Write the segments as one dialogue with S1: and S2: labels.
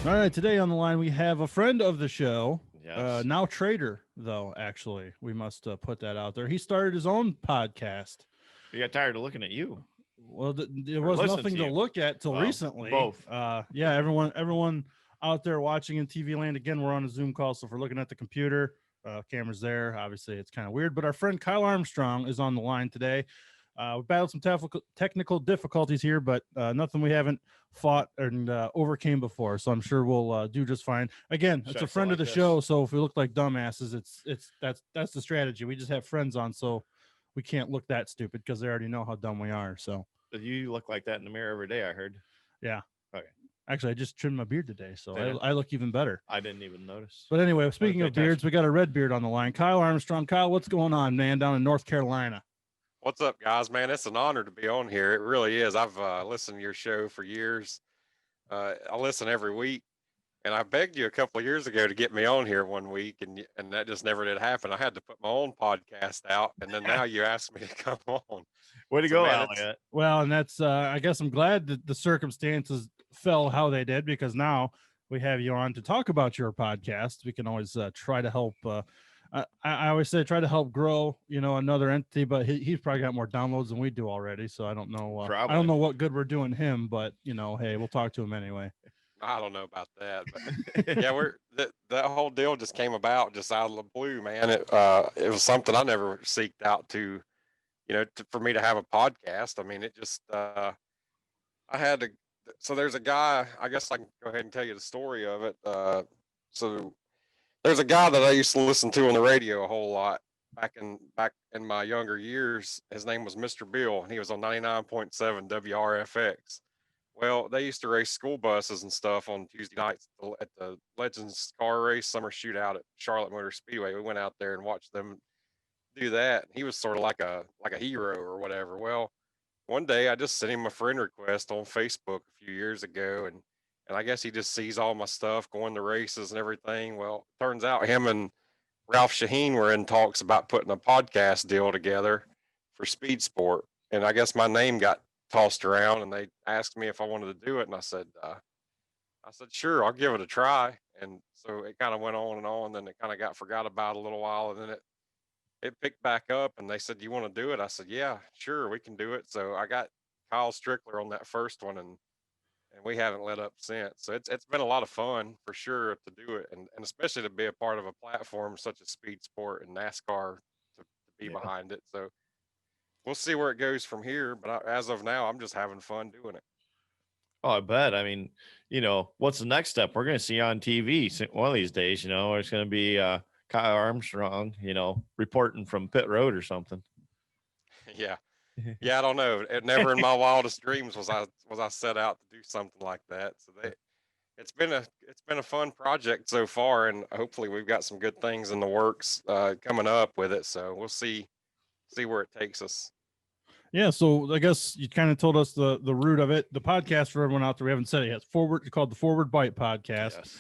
S1: All right, today on the line we have a friend of the show,
S2: Yes.
S1: now trader though. Actually, we must put that out there. He started his own podcast.
S2: We got tired of looking at you
S1: Well, there
S2: or
S1: was
S2: listen to
S1: nothing to
S2: you.
S1: look at till
S2: Well,
S1: recently.
S2: both.
S1: Yeah, everyone out there watching in TV land. Again, we're on a Zoom call, so if we're looking at the computer, cameras there. Obviously, it's kind of weird. But our friend Kyle Armstrong is on the line today. We battled some technical difficulties here, but nothing we haven't fought and overcame before. So I'm sure we'll do just fine. Again,
S2: Should
S1: it's
S2: I
S1: a
S2: sit
S1: friend of
S2: like
S1: the
S2: this?
S1: show, so if we look like dumbasses, that's the strategy. We just have friends on, so we can't look that stupid because they already know how dumb we are. So
S2: You look like that in the mirror every day, I heard.
S1: yeah,
S2: Okay.
S1: actually, I just trimmed my beard today, so
S2: Did
S1: I look even better.
S2: I didn't even notice.
S1: But anyway,
S2: I didn't
S1: speaking
S2: pay
S1: of beards,
S2: attention.
S1: we got a red beard on the line. Kyle Armstrong. Kyle, what's going on, man, down in North Carolina?
S3: What's up, guys? Man, it's an honor to be on here. It really is. I've listened to your show for years. I listen every week, and I begged you a couple of years ago to get me on here one week, and that just never did happen. I had to put my own podcast out, and then now you asked me to come on.
S2: Way to
S3: So,
S2: go,
S3: man, it's
S2: Elliott.
S1: Well, and that's I guess I'm glad that the circumstances fell how they did because now we have you on to talk about your podcast. We can always try to help. I always say try to help grow, another entity, but he's probably got more downloads than we do already. So I don't know. I don't
S2: Probably.
S1: know what good we're doing him, but hey, we'll talk to him anyway.
S3: I don't know about that, but yeah, that whole deal just came about just out of the blue, man. It was something I never seeked out to, for me to have a podcast. I mean, it just I had to. So there's a guy. I guess I can go ahead and tell you the story of it. So there's a guy that I used to listen to on the radio a whole lot back in my younger years. His name was Mr. Bill, and he was on 99.7 WRFX. Well, they used to race school buses and stuff on Tuesday nights at the Legends Car Race Summer Shootout at Charlotte Motor Speedway. We went out there and watched them do that. He was sort of like a hero or whatever. Well, one day I just sent him a friend request on Facebook a few years ago, and I guess he just sees all my stuff going to races and everything. Well, turns out him and Ralph Shaheen were in talks about putting a podcast deal together for Speed Sport, and I guess my name got tossed around, and they asked me if I wanted to do it, and I said sure, I'll give it a try. And so it kind of went on and on, then it kind of got forgot about a little while, and then it picked back up, and they said, "You want to do it?" I said, "Yeah, sure, we can do it." So I got Kyle Strickler on that first one, and we haven't let up since. So it's been a lot of fun for sure to do it, and especially to be a part of a platform such as Speed Sport and NASCAR to be
S2: Yeah.
S3: behind it. So we'll see where it goes from here. But as of now, I'm just having fun doing it.
S2: Oh, I bet. I mean, what's the next step? We're going to see you on TV one of these days. It's going to be Kyle Armstrong, reporting from pit road or something.
S3: Yeah, yeah. I don't know. It never in my wildest dreams was I set out to do something like that. So it's been a fun project so far, and hopefully we've got some good things in the works coming up with it. So we'll see where it takes us.
S1: Yeah, so I guess you kind of told us the root of it. The podcast for everyone out there, we haven't said it yet. It's called the Forward Bite Podcast.
S2: Yes.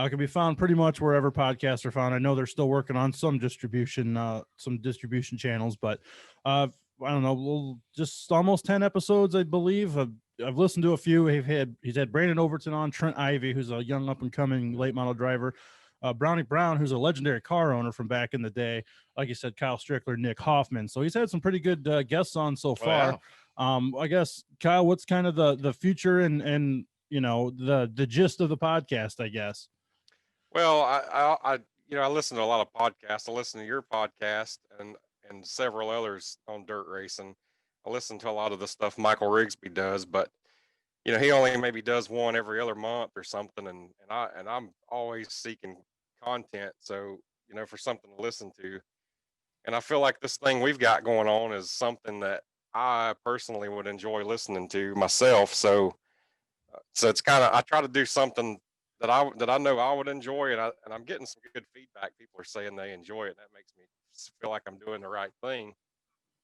S1: Can be found pretty much wherever podcasts are found. I know they're still working on some distribution channels, but I don't know. Just almost 10 episodes, I believe. I've listened to a few. He's had Brandon Overton on, Trent Ivy, who's a young up and coming late model driver, Brownie Brown, who's a legendary car owner from back in the day. Like you said, Kyle Strickler, Nick Hoffman. So he's had some pretty good guests on so far. I guess Kyle, what's kind of the future and the gist of the podcast, I guess.
S3: Well, I listen to a lot of podcasts. I listen to your podcast and several others on dirt racing. I listen to a lot of the stuff Michael Rigsby does, but he only maybe does one every other month or something, and I'm always seeking content, so for something to listen to. And I feel like this thing we've got going on is something that I personally would enjoy listening to myself. So it's kind of, I try to do something that I know I would enjoy, and I'm getting some good feedback. People are saying they enjoy it, and that makes me feel like I'm doing the right thing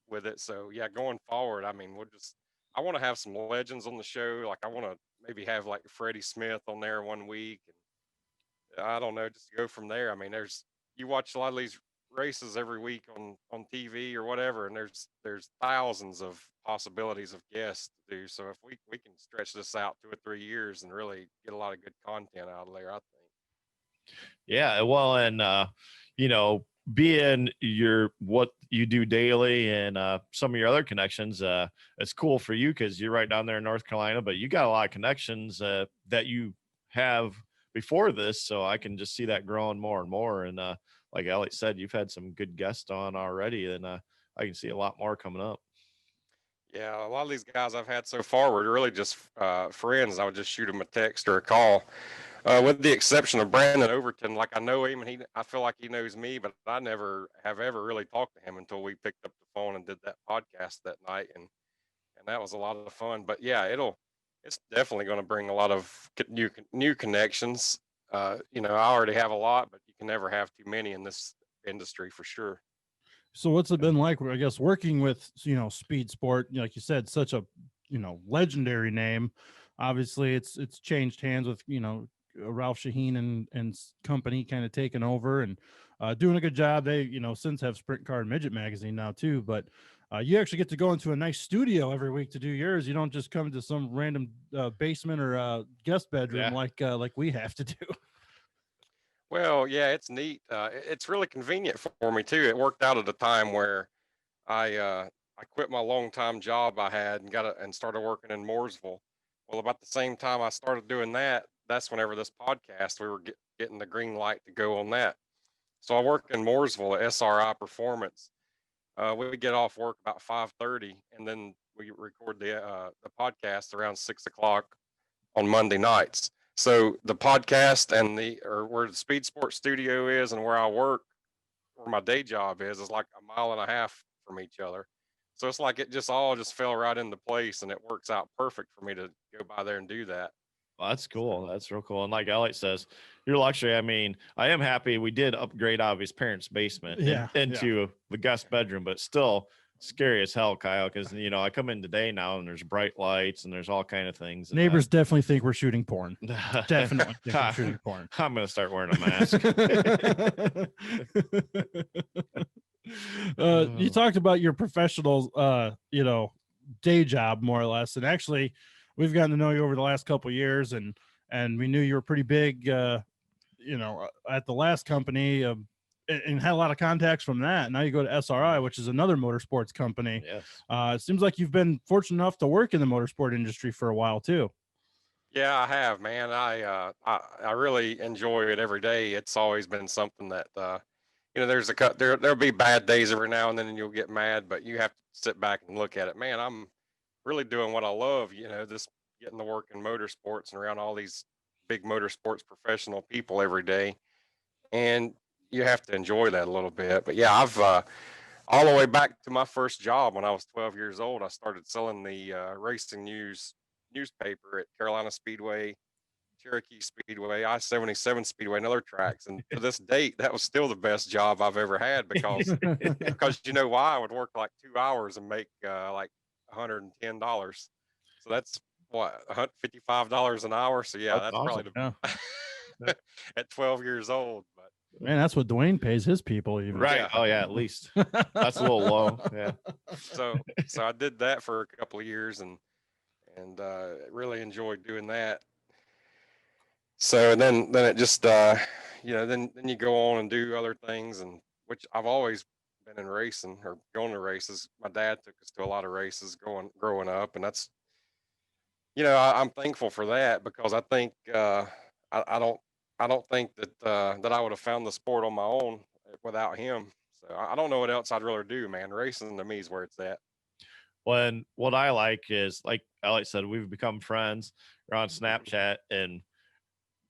S3: with it. So yeah, going forward, I mean, I want to have some legends on the show. Like I want to maybe have like Freddie Smith on there one week, and I don't know, just go from there. I mean, you watch a lot of these races every week on TV or whatever, and there's thousands of possibilities of guests to do. So if we can stretch this out 2 or 3 years and really get a lot of good content out of there, I think.
S2: Yeah, well, and you know, being what you do daily and some of your other connections, it's cool for you because you're right down there in North Carolina, but you got a lot of connections that you have before this, so I can just see that growing more and more. And like Elliott said, you've had some good guests on already, and I can see a lot more coming up.
S3: Yeah, a lot of these guys I've had so far were really just friends. I would just shoot them a text or a call. With the exception of Brandon Overton, like I know him and I feel like he knows me, but I never have ever really talked to him until we picked up the phone and did that podcast that night, and that was a lot of fun. But yeah, it's definitely going to bring a lot of new connections. You know, I already have a lot, but you can never have too many in this industry for sure.
S1: So what's it been like, I guess, working with, Speed Sport, like you said, such a, legendary name. Obviously it's changed hands with, Ralph Shaheen and company kind of taking over and doing a good job. They, since have Sprint Car and Midget magazine now too, but you actually get to go into a nice studio every week to do yours. You don't just come to some random basement or guest bedroom like we have to do.
S3: Well, yeah, it's neat. It's really convenient for me too. It worked out at a time where I quit my long time job I had and started working in Mooresville. Well, about the same time I started doing that, that's whenever this podcast we were getting the green light to go on that. So I work in Mooresville at SRI Performance. We get off work about 5:30, and then we record the podcast around 6 o'clock on Monday nights. So the podcast or where the Speed Sports studio is and where I work, where my day job is like a mile and a half from each other. So it's like it just all fell right into place, and it works out perfect for me to go by there and do that.
S2: Well, that's cool. That's real cool. And like Elliott says, your luxury. I mean, I am happy we did upgrade out of his parents' basement into the guest bedroom, but still scary as hell, Kyle. Because I come in today now and there's bright lights and there's all kind of things. And,
S1: neighbors definitely think we're shooting porn. Definitely think we're shooting porn.
S2: I'm gonna start wearing a mask.
S1: You talked about your professional, day job more or less, and actually, we've gotten to know you over the last couple of years, and we knew you were pretty big, at the last company, and had a lot of contacts from that. Now you go to SRI, which is another motorsports company.
S2: Yes.
S1: It seems like you've been fortunate enough to work in the motorsport industry for a while too.
S3: Yeah, I have, man. I really enjoy it every day. It's always been something that there'll be bad days every now and then, and you'll get mad, but you have to sit back and look at it. Man, I'm really doing what I love. This getting to work in motorsports and around all these big motorsports professional people every day, and you have to enjoy that a little bit. But yeah, I've all the way back to my first job when I was 12 years old. I started selling the racing newspaper at Carolina Speedway, Cherokee Speedway, I-77 Speedway, and other tracks. And to this date, that was still the best job I've ever had because you know why? I would work like 2 hours and make like $110. So that's what, $155 an hour. So yeah, that's
S2: awesome.
S3: Probably at 12 years old. But
S1: man, that's what Duane pays his people even.
S2: Right.
S3: Yeah.
S2: Oh yeah, at least that's a little low. Yeah.
S3: So I did that for a couple of years and really enjoyed doing that. So then it just then you go on and do other things, and which I've always been in racing or going to races. My dad took us to a lot of races growing up, and that's I'm thankful for that because I think I don't think that I would have found the sport on my own without him. So I don't know what else I'd rather do, man. Racing to me is where it's at.
S2: When what I like is, like Elliott said, we've become friends. We're on Snapchat, and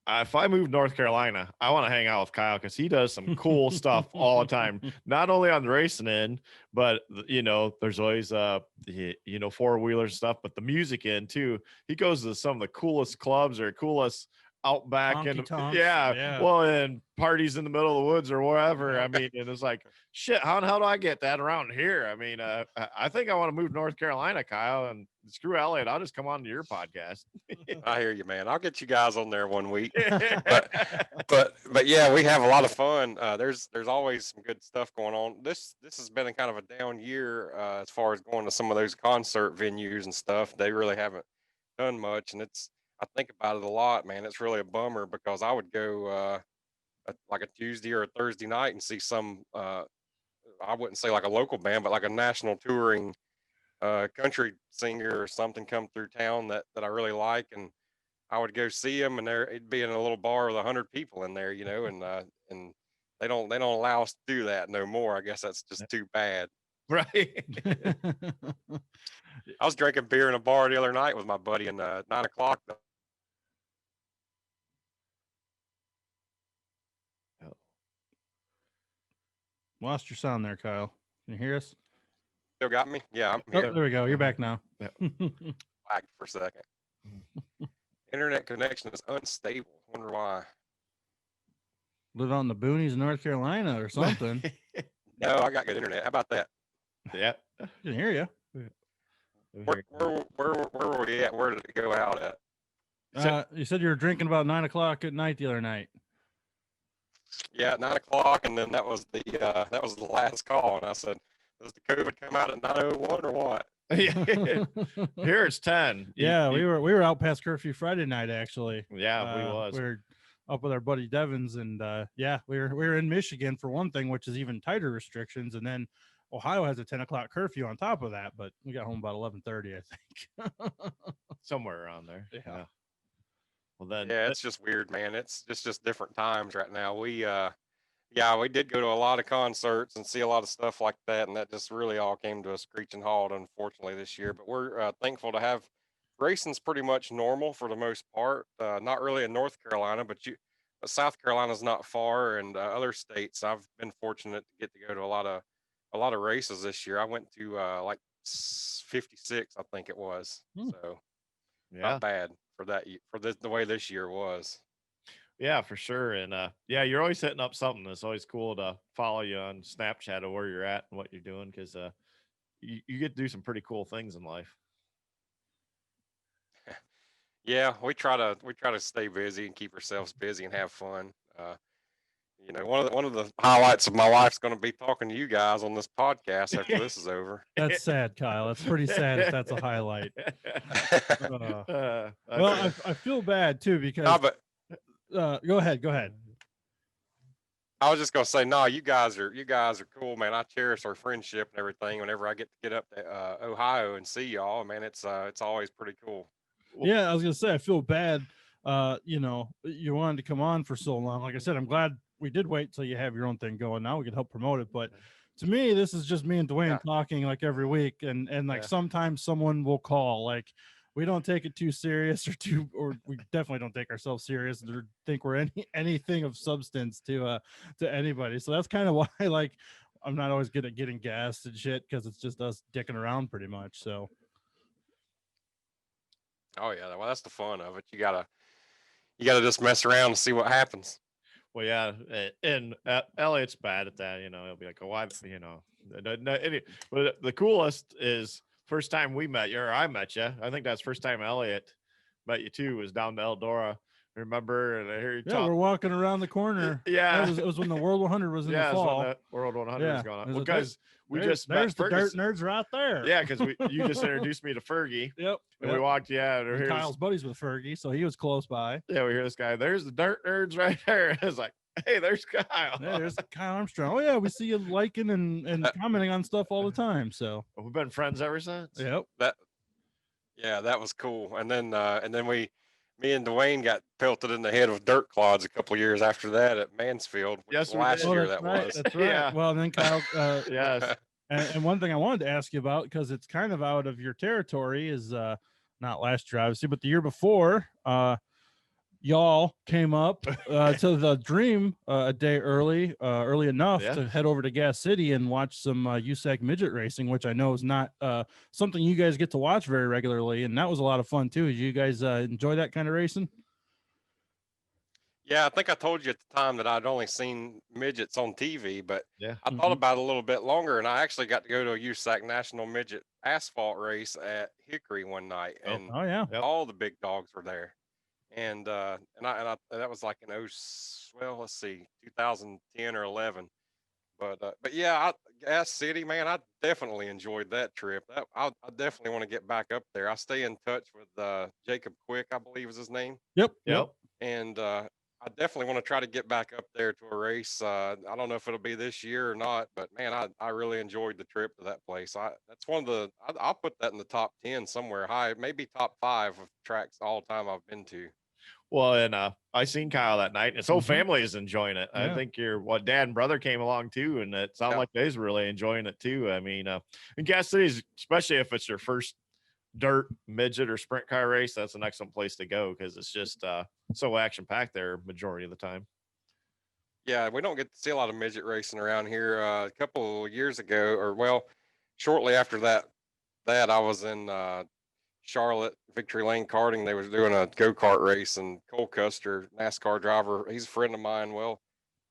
S2: if I move to North Carolina, I want to hang out with Kyle because he does some cool stuff all the time. Not only on the racing end, but there's always four-wheeler stuff, but the music end too. He goes to some of the coolest clubs or coolest out back
S1: Honky
S2: and
S1: tonks,
S2: yeah,
S1: yeah.
S2: well, and parties in the middle of the woods or wherever. I mean, and it's like, shit, how the hell do I get that around here? I mean, I think I want to move to North Carolina, Kyle, and screw Elliott. I'll just come on to your podcast.
S3: I hear you, man. I'll get you guys on there one week. But yeah, we have a lot of fun. There's always some good stuff going on. This has been a kind of a down year as far as going to some of those concert venues and stuff. They really haven't done much, and I think about it a lot, man. It's really a bummer because I would go like a Tuesday or a Thursday night and see some I wouldn't say like a local band, but like a national touring country singer or something come through town that I really like, and I would go see him, and it'd be in a little bar with 100 people in there, and they don't allow us to do that no more. I guess that's just too bad.
S2: Right.
S3: I was drinking beer in a bar the other night with my buddy, and 9 o'clock.
S1: Lost your sound there, Kyle. Can you hear us?
S3: Still got me? Yeah, I'm
S1: Oh,
S3: here.
S1: there we go. You're back now.
S3: Lagged for a second. Internet connection is unstable. Wonder why.
S1: Live out in the boonies of North Carolina or something.
S3: No, I got good internet. How about that?
S2: Yeah.
S1: I can hear you.
S3: Where were we at? Where did it go out at?
S1: You said you were drinking about 9 o'clock at night the other night.
S3: Yeah, at 9 o'clock, and then that was the last call, and I said, "Does the COVID come out at 9:01 or what?"
S2: Here it's 10.
S1: Yeah, we were out past curfew Friday night actually.
S2: Yeah, we was.
S1: We were up with our buddy Devins, and yeah, we were in Michigan for one thing, which is even tighter restrictions, and then Ohio has a 10 o'clock curfew on top of that. But we got home about 11:30, I think.
S2: Somewhere around there.
S1: Yeah.
S2: Well then,
S3: Yeah, it's just weird, man. It's just different times right now. We did go to a lot of concerts and see a lot of stuff like that, and that just really all came to a screeching halt, unfortunately, this year. But we're thankful to have racing's pretty much normal for the most part. Not really in North Carolina, but South Carolina's not far, and other states. I've been fortunate to get to go to a lot of races this year. I went to like 56, I think it was. So
S2: yeah,
S3: not bad for the way this year was.
S2: yeah, for sure. And yeah, you're always hitting up something. It's always cool to follow you on Snapchat of where you're at and what you're doing, because you get to do some pretty cool things in life.
S3: Yeah, we try to stay busy and keep ourselves busy and have fun. One of the highlights of my life is going to be talking to you guys on this podcast after this is over.
S1: That's sad, Kyle. That's pretty sad if that's a highlight. Well, I feel bad too because.
S3: No, but
S1: go ahead.
S3: I was just gonna say, no, you guys are cool, man. I cherish our friendship and everything. Whenever I get to get up to Ohio and see y'all, man, it's always pretty cool.
S1: Yeah, I was gonna say I feel bad. You wanted to come on for so long. Like I said, I'm glad we did wait till you have your own thing going. Now we can help promote it. But to me, this is just me and Duane talking like every week, and like sometimes someone will call. Like we don't take it too serious or we definitely don't take ourselves serious or think we're anything of substance to anybody. So that's kind of why like I'm not always good at getting gassed and shit, because it's just us dicking around pretty much. So.
S3: Oh yeah, well that's the fun of it. You gotta just mess around and see what happens.
S2: Well, yeah, and Elliott's bad at that. He'll be like, "Oh, but the coolest is first time we met you, or I met you. I think that's first time Elliott met you too. Was down to Eldora. Remember? And I hear you talk.
S1: We're walking around the corner.
S2: Yeah,
S1: it was when the World 100 was in the fall.
S2: When the World 100 was going on. Well, guys,
S1: there's the dirt nerds right there.
S2: Yeah, because you just introduced me to Fergie.
S1: Yep.
S2: And we walked. Yeah,
S1: and Kyle's buddies with Fergie, so he was close by.
S2: Yeah, we hear this guy. There's the dirt nerds right there. I was like, hey, there's Kyle.
S1: Yeah, there's Kyle Armstrong. Oh yeah, we see you liking and commenting on stuff all the time. So
S2: we've been friends ever since.
S1: Yep.
S3: That was cool. And then me and Duane got pelted in the head with dirt clods a couple of years after that at Mansfield.
S2: Yes,
S3: last year
S1: that
S3: was.
S1: That's right.
S2: Yeah.
S1: Well, then Kyle.
S2: Yes.
S1: And one thing I wanted to ask you about, because it's kind of out of your territory, is not last year obviously, but the year before, y'all came up to the Dream a day early enough to head over to Gas City and watch some USAC midget racing, which I know is not something you guys get to watch very regularly, and that was a lot of fun too. Did you guys enjoy that kind of racing?
S3: Yeah, I think I told you at the time that I'd only seen midgets on TV, but
S2: Yeah.
S3: I thought about it a little bit longer, and I actually got to go to a USAC National Midget Asphalt race at Hickory one night,
S2: Oh,
S3: and
S1: Oh yeah.
S2: yep.
S3: all the big dogs were there. And that was like in well, let's see, 2010 or 11. But yeah, Gas City, man, I definitely enjoyed that trip. I definitely want to get back up there. I stay in touch with Jacob Quick, I believe is his name,
S1: Yep.
S2: Yep.
S3: and I definitely want to try to get back up there to a race. I don't know if it'll be this year or not, but man, I really enjoyed the trip to that place. That's one of I'll put that in the top 10 somewhere high, maybe top 5 of tracks all time I've been to.
S2: Well, and I seen Kyle that night, and his whole
S1: Mhm.
S2: family is enjoying it. I
S1: Yeah.
S2: think your dad and brother came along too, and it sounded
S3: Yeah.
S2: like they's really enjoying it too. I mean, in Gas Cities, especially if it's your first dirt midget or sprint car race, that's an excellent place to go because it's just so action packed there majority of the time.
S3: Yeah, we don't get to see a lot of midget racing around here. A couple of years ago, or well, shortly after that I was in Charlotte, Victory Lane Karting. They was doing a go kart race, and Cole Custer, NASCAR driver, he's a friend of mine. Well,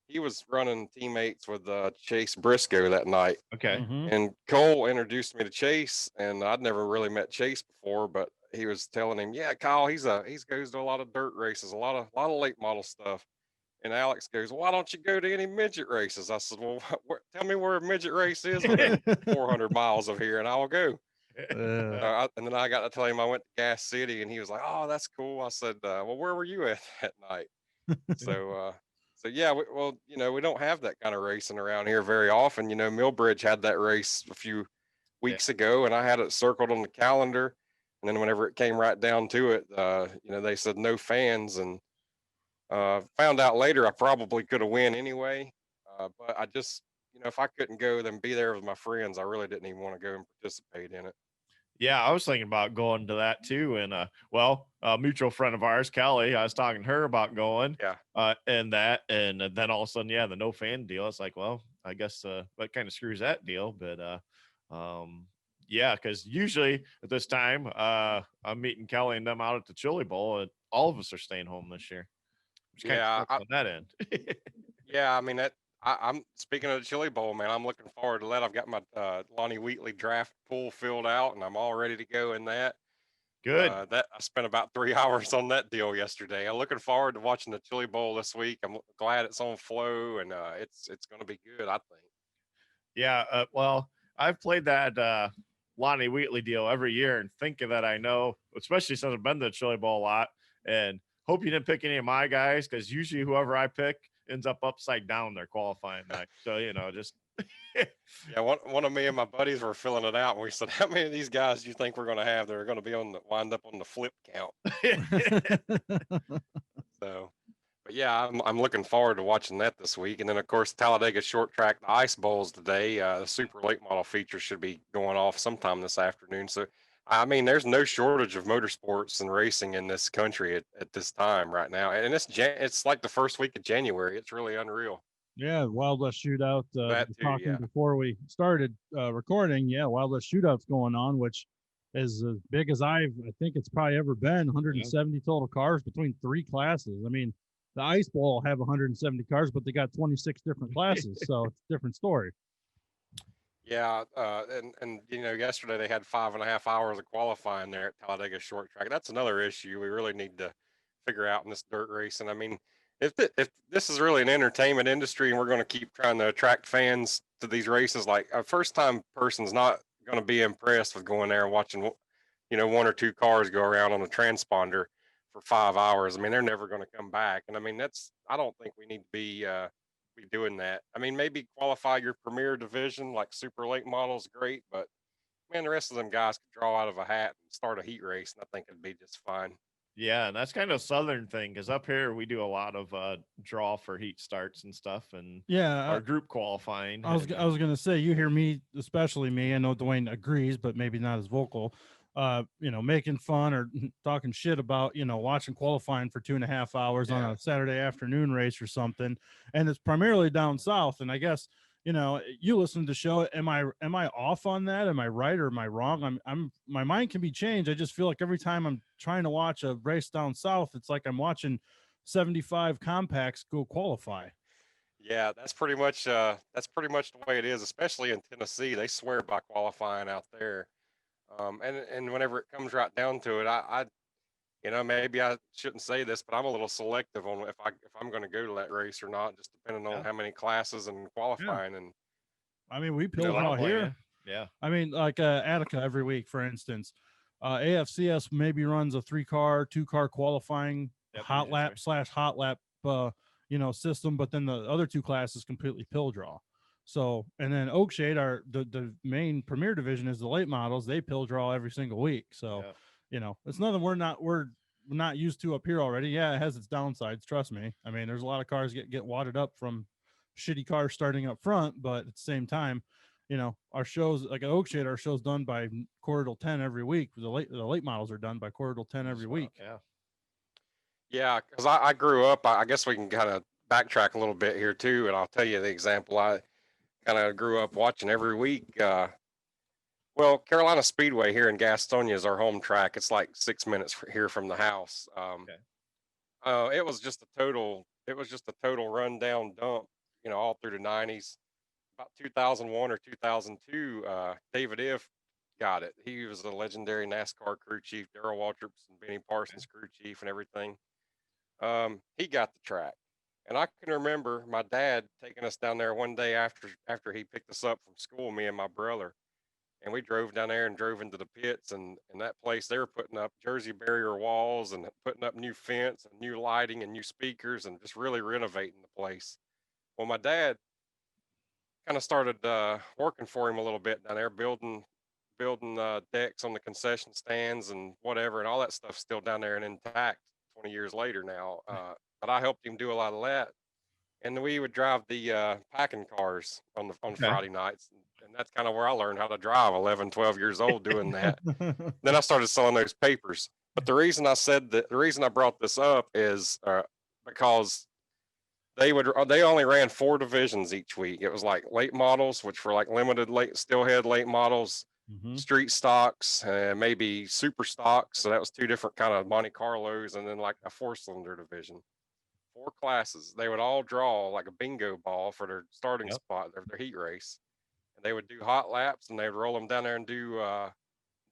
S3: he was running teammates with Chase Briscoe that night,
S2: Okay.
S1: Mhm.
S3: and Cole introduced me to Chase, and I'd never really met Chase before, but he was telling him, "Yeah, Kyle, he's goes to a lot of dirt races, a lot of late model stuff." And Alex goes, "Why don't you go to any midget races?" I said, "Well, tell me where a midget race is within 400 miles of here, and I'll go." And then I got to tell him I went to Gas City, and he was like, "Oh, that's cool." I said, "Well, where were you at that night?" So, so yeah, well, we don't have that kind of racing around here very often. Millbridge had that race a few
S2: Yeah.
S3: weeks ago, and I had it circled on the calendar. And then whenever it came right down to it, they said no fans, and found out later I probably could have win anyway. But I just, if I couldn't go, then be there with my friends. I really didn't even want to go and participate in it.
S2: Yeah, I was thinking about going to that too. And a mutual friend of ours, Kelly, I was talking to her about going
S3: Yeah.
S2: and that, and then all of a sudden, yeah, the no fan deal. It's like, well, I guess that kind of screws that deal. But yeah, because usually at this time, I'm meeting Kelly and them out at the Chili Bowl, and all of us are staying home this year, which kind of
S3: Yeah.
S2: sucks on that end.
S3: Yeah. I mean, I'm speaking of the Chili Bowl, man. I'm looking forward to that. I've got my Lonnie Wheatley draft pool filled out, and I'm all ready to go in that.
S2: Good.
S3: That I spent about 3 hours on that deal yesterday. I'm looking forward to watching the Chili Bowl this week. I'm glad it's on Flow, and it's going to be good, I think.
S2: Yeah, well, I've played that Lonnie Wheatley deal every year, and thinking that I know, especially since I've been to the Chili Bowl a lot, and hope you didn't pick any of my guys because usually whoever I pick ends up upside down their qualifying night. So just
S3: Yeah, one of me and my buddies were filling it out, and we said, "How many of these guys do you think we're going to have that are going to be wind up on the flip count?" So, but yeah, I'm looking forward to watching that this week. And then of course Talladega Short Track, the Ice Bowls today. The Super Late Model feature should be going off sometime this afternoon. So, I mean, there's no shortage of motorsports and racing in this country at this time right now, and it's like the first week of January. It's really unreal.
S1: Yeah, Wild West Shootout.
S3: That too,
S1: Talking
S3: yeah.
S1: before we started recording, yeah, Wild West Shootout's going on, which is as big as I think it's probably ever been. 170 total cars between 3 classes. I mean, the Ice Bowl have 170 cars, but they got 26 different classes, so it's a different story.
S3: Yeah, and yesterday they had 5.5 hours of qualifying there at Talladega Short Track. That's another issue we really need to figure out in this dirt racing. I mean, if this is really an entertainment industry and we're going to keep trying to attract fans to these races, like a first time person's not going to be impressed with going there and watching, one or two cars go around on a transponder for 5 hours. I mean, they're never going to come back. And I mean, I don't think we need to be doing that. I mean, maybe qualify your premier division like super late model is great, but man, the rest of them guys could draw out of a hat and start a heat race, and I think it'd be just fine.
S2: yeah, and that's kind of a southern thing because up here we do a lot of draw for heat starts and stuff, and
S1: Yeah,
S2: our group qualifying.
S1: I was gonna say, you hear me, especially me. I know Duane agrees, but maybe not as vocal. Making fun or talking shit about watching qualifying for 2.5 hours on
S3: Yeah.
S1: a Saturday afternoon race or something, and it's primarily down south. And I guess you listen to the show. Am I off on that? Am I right or am I wrong? My mind can be changed. I just feel like every time I'm trying to watch a race down south, it's like I'm watching 75 compacts go qualify.
S3: Yeah, that's pretty much the way it is, especially in Tennessee. They swear by qualifying out there. And whenever it comes right down to it, maybe I shouldn't say this, but I'm a little selective on if I'm going to go to that race or not, just depending on
S2: Yeah.
S3: how many classes and qualifying. And
S1: I mean, we
S3: You know,
S1: pill
S3: like-
S1: draw here.
S2: Yeah.
S1: I mean, like Attica every week, for instance. AFCS maybe runs a 3-car, 2-car qualifying
S2: Yep,
S1: hot
S2: usually
S1: lap / hot lap, system, but then the other 2 classes completely pill draw. So, and then Oakshade, the main premier division is the late models. They pill draw every single week. So, it's nothing we're not used to up here already. Yeah, it has its downsides. Trust me. I mean, there's a lot of cars get wadded up from shitty cars starting up front, but at the same time, our shows like at Oakshade, our show's done by quarter till 10 every week. The late models are done by quarter till 10 every week.
S2: Yeah.
S3: Yeah, because I grew up. I guess we can kind of backtrack a little bit here too, and I'll tell you the example. I kind of grew up watching every week. Well, Carolina Speedway here in Gastonia is our home track. It's like 6 minutes here from the house. It was just a total rundown dump. All through the '90s. About 2001 or 2002, David Iff got it. He was a legendary NASCAR crew chief, Darrell Waltrip's and Benny Parsons crew chief and everything. He got the track. And I can remember my dad taking us down there one day after he picked us up from school, me and my brother. And we drove down there and drove into the pits, and that place, they were putting up Jersey barrier walls and putting up new fence and new lighting and new speakers and just really renovating the place. Well, my dad kind of started working for him a little bit down there, building decks on the concession stands and whatever, and all that stuff's still down there and intact 20 years later now. But I helped him do a lot of that, and we would drive the packing cars on Friday nights, and that's kind of where I learned how to drive. 11, 12 years old doing that. Then I started selling those papers. But the reason I brought this up is because they only ran 4 divisions each week. It was like late models, which were like limited steelhead late models, street stocks, maybe super stocks. So that was 2 different kind of Monte Carlos, and then like a 4-cylinder division. 4 classes. They would all draw like a bingo ball for their starting spot, their heat race. And they would do hot laps, and they would roll them down there and do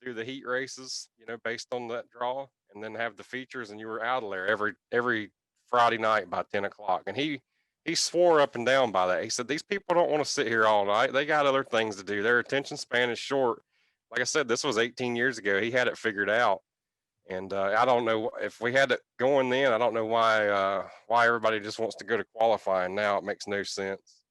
S3: the heat races, based on that draw, and then have the features, and you were out of there every Friday night by 10 o'clock. And he swore up and down by that. He said, these people don't want to sit here all night. They got other things to do. Their attention span is short. Like I said, this was 18 years ago. He had it figured out. And I don't know if we had it going then. I don't know why everybody just wants to go to qualifying now. It makes no sense.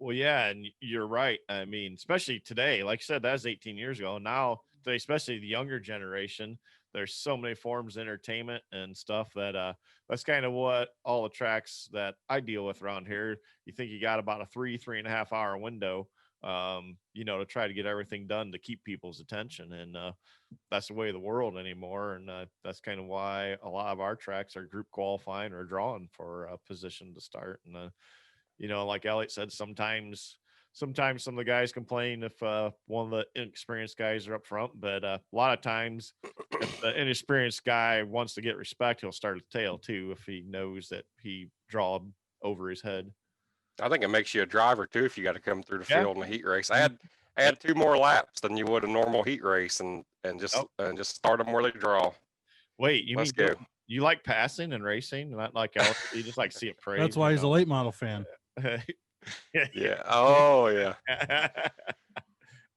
S2: Well, yeah, and you're right. I mean, especially today, like I said, that was 18 years ago. Now, today, especially the younger generation, there's so many forms of entertainment and stuff that that's kind of what all the tracks that I deal with around here. You think you got about a 3.5 hour window, to try to get everything done to keep people's attention. And that's the way of the world anymore. And that's kind of why a lot of our tracks are group qualifying or drawing for a position to start. And, like Elliott said, sometimes some of the guys complain if one of the inexperienced guys are up front, but a lot of times if the inexperienced guy wants to get respect, he'll start at the tail too if he knows that he draw over his head.
S3: I think it makes you a driver too if you got to come through the field in a heat race. Add 2 more laps than you would a normal heat race, and just start them where they draw.
S2: Wait,
S3: Let's go.
S2: You like passing and racing, not like Elliott? You just like to see it parade.
S1: That's why he's a late model fan.
S3: Yeah. Oh yeah.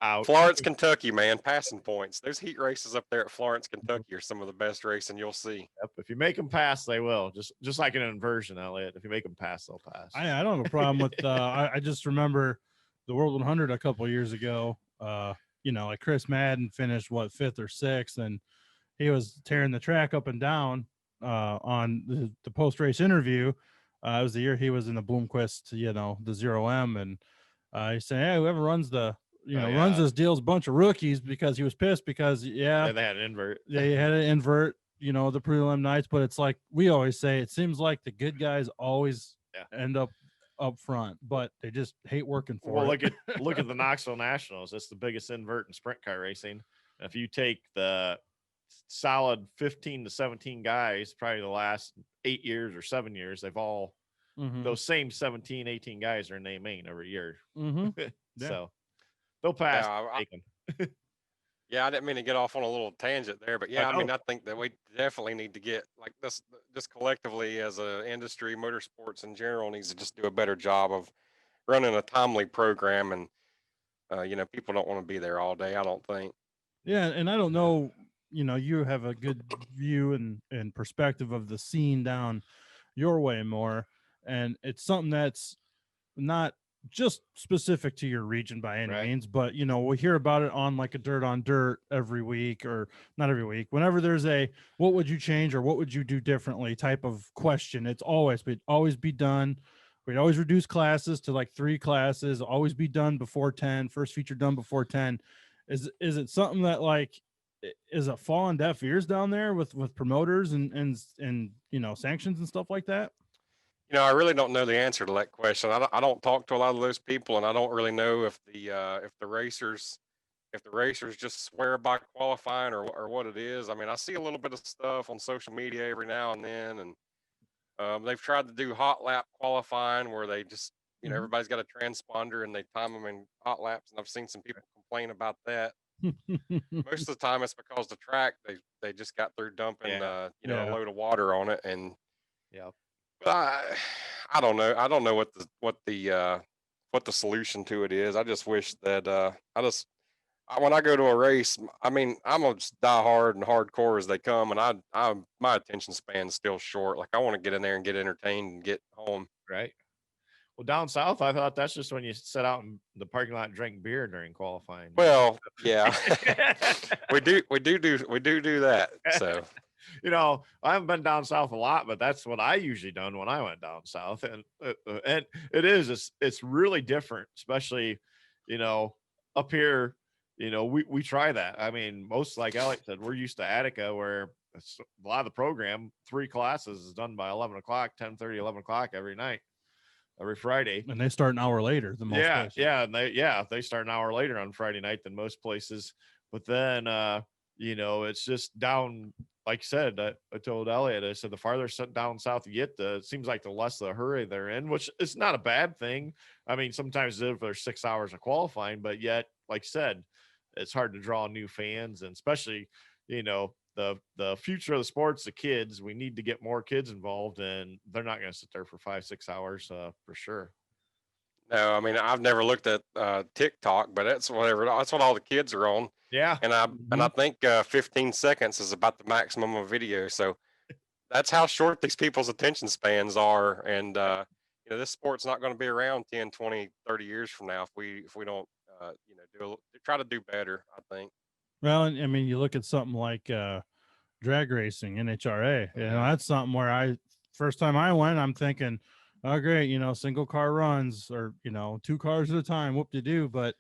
S2: Out.
S3: Florence, Kentucky, man, passing points. Those heat races up there at Florence, Kentucky are some of the best racing you'll see.
S2: Yep. If you make them pass, they will. Just like an inversion, Elliott. If you make them pass, they'll pass.
S1: I don't have a problem with. I just remember the World 100 a couple of years ago. Like Chris Madden finished 5th or 6th, and he was tearing the track up and down on the post race interview. It was the year he was in the Bloomquist, the 0M, and he said, "Hey, whoever runs runs this deal's a bunch of rookies," because he was pissed because
S2: they had an invert.
S1: They had an invert, the prelim nights. But it's like we always say, it seems like the good guys always end up front, but they just hate working for it.
S2: Look at the Knoxville Nationals. That's the biggest invert in sprint car racing. If you take the solid 15 to 17 guys, probably the last 8 years or 7 years, they've all those same 17, 18 guys are in A main every year. So they'll pass.
S3: Yeah, I didn't mean to get off on a little tangent there, but yeah, I mean, I think that we definitely need to get like this, just collectively as an industry, motorsports in general needs to just do a better job of running a timely program. And, people don't want to be there all day, I don't think.
S1: Yeah. And I don't know, you have a good view and perspective of the scene down your way more. And it's something that's not just specific to your region by any means, but we hear about it on like a Dirt on Dirt every week, or not every week, whenever there's a what would you change or what would you do differently type of question. It's always be done. We'd always reduce classes to like 3 classes, always be done before 10, first feature done before 10. Is it something that like is a fall on deaf ears down there with promoters and sanctions and stuff like that?
S3: I really don't know the answer to that question. I don't talk to a lot of those people, and I don't really know if the racers just swear by qualifying or what it is. I mean, I see a little bit of stuff on social media every now and then, and they've tried to do hot lap qualifying where they just everybody's got a transponder and they time them in hot laps, and I've seen some people complain about that. Most of the time, it's because the track they just got through dumping a load of water on it, and I don't know. I don't know what the solution to it is. I just wish that when I go to a race, I mean, I'm gonna just die hard and hardcore as they come, and my attention span's still short. Like I want to get in there and get entertained and get home.
S2: Right. Well, down south, I thought that's just when you sit out in the parking lot and drink beer during qualifying.
S3: Well, yeah, we do that. So.
S2: I haven't been down south a lot, but that's what I usually done when I went down south, and it's really different, especially, up here, we try that. I mean, most, like Elliott said, we're used to Attica, where a lot of the program, 3 classes is done by 11 o'clock, 10:30, 11 o'clock every night, every Friday.
S1: And they start an hour later than most places.
S2: And they start an hour later on Friday night than most places. But then, it's just down. Like I said, I told Elliott, I said, the farther down south you get, it seems like the less the hurry they're in, which is not a bad thing. I mean, sometimes if there's 6 hours of qualifying, but yet, like I said, it's hard to draw new fans, and especially, the future of the sport's the kids. We need to get more kids involved, and they're not going to sit there for 5-6 hours for sure.
S3: No, I mean, I've never looked at TikTok, but that's what all the kids are on.
S2: Yeah.
S3: And I think 15 seconds is about the maximum of video. So that's how short these people's attention spans are. And, this sport's not going to be around 10, 20, 30 years from now if we don't, try to do better, I think.
S1: Well, I mean, you look at something like drag racing, NHRA. That's something where first time I went, I'm thinking, oh, great, single car runs, or 2 cars at a time, whoop-de-doo. But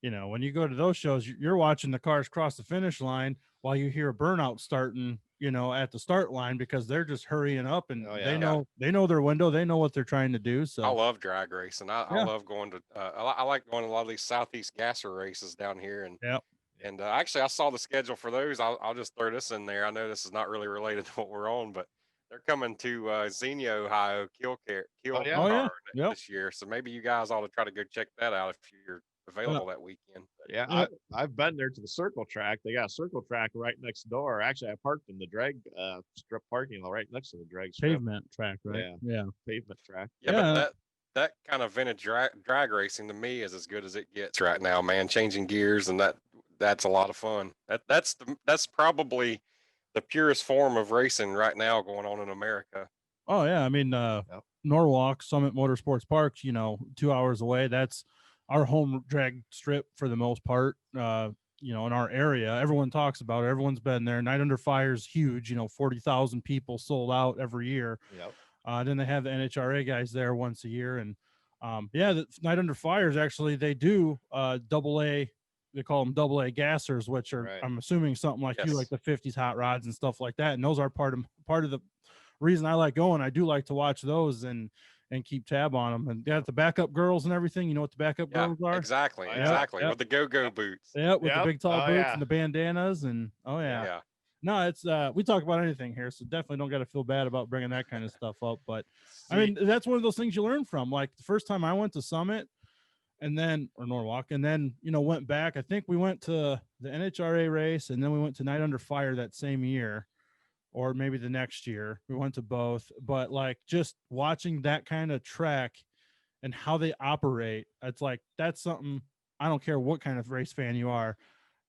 S1: when you go to those shows, you're watching the cars cross the finish line while you hear a burnout starting, at the start line, because they're just hurrying up, and they know their window, they know what they're trying to do. So
S3: I love drag racing. I love going to I like going to a lot of these Southeast gasser races down here, and actually I saw the schedule for those. I'll just throw this in there. I know this is not really related to what we're on, but they're coming to Xenia, Ohio, Kill this year. So maybe you guys ought to try to go check that out if you're available that weekend.
S2: Yeah, I've been there to the circle track. They got a circle track right next door. Actually, I parked in the drag strip parking lot right next to the drag strip.
S1: Pavement track, right? Yeah,
S2: pavement track.
S3: Yeah, but that kind of vintage drag racing to me is as good as it gets right now, man. Changing gears, and that's a lot of fun. That's probably the purest form of racing right now going on in America.
S1: Oh yeah, I mean, Norwalk Summit Motorsports Parks, 2 hours away. That's our home drag strip for the most part. In our area, everyone talks about it. Everyone's been there. Night Under Fire is huge. 40,000 people sold out every year. Yep. Then they have the NHRA guys there once a year, and the Night Under Fire is actually, they do AA. They call them AA gassers, which are, I'm assuming, something like you like the 50s hot rods and stuff like that. And those are part of the reason I like going. I do like to watch those and keep tab on them. And they got the backup girls and everything. You know what the backup girls are?
S3: Exactly. With the go-go boots.
S1: Yeah, with the big tall boots and the bandanas, and
S3: yeah.
S1: No, it's we talk about anything here, so definitely don't got to feel bad about bringing that kind of stuff up. But I mean, that's one of those things you learn from. Like the first time I went to Summit, and then or Norwalk, and then went back. I think we went to the NHRA race, and then we went to Night Under Fire that same year, or maybe the next year. We went to both, but like just watching that kind of track and how they operate, it's like that's something. I don't care what kind of race fan you are,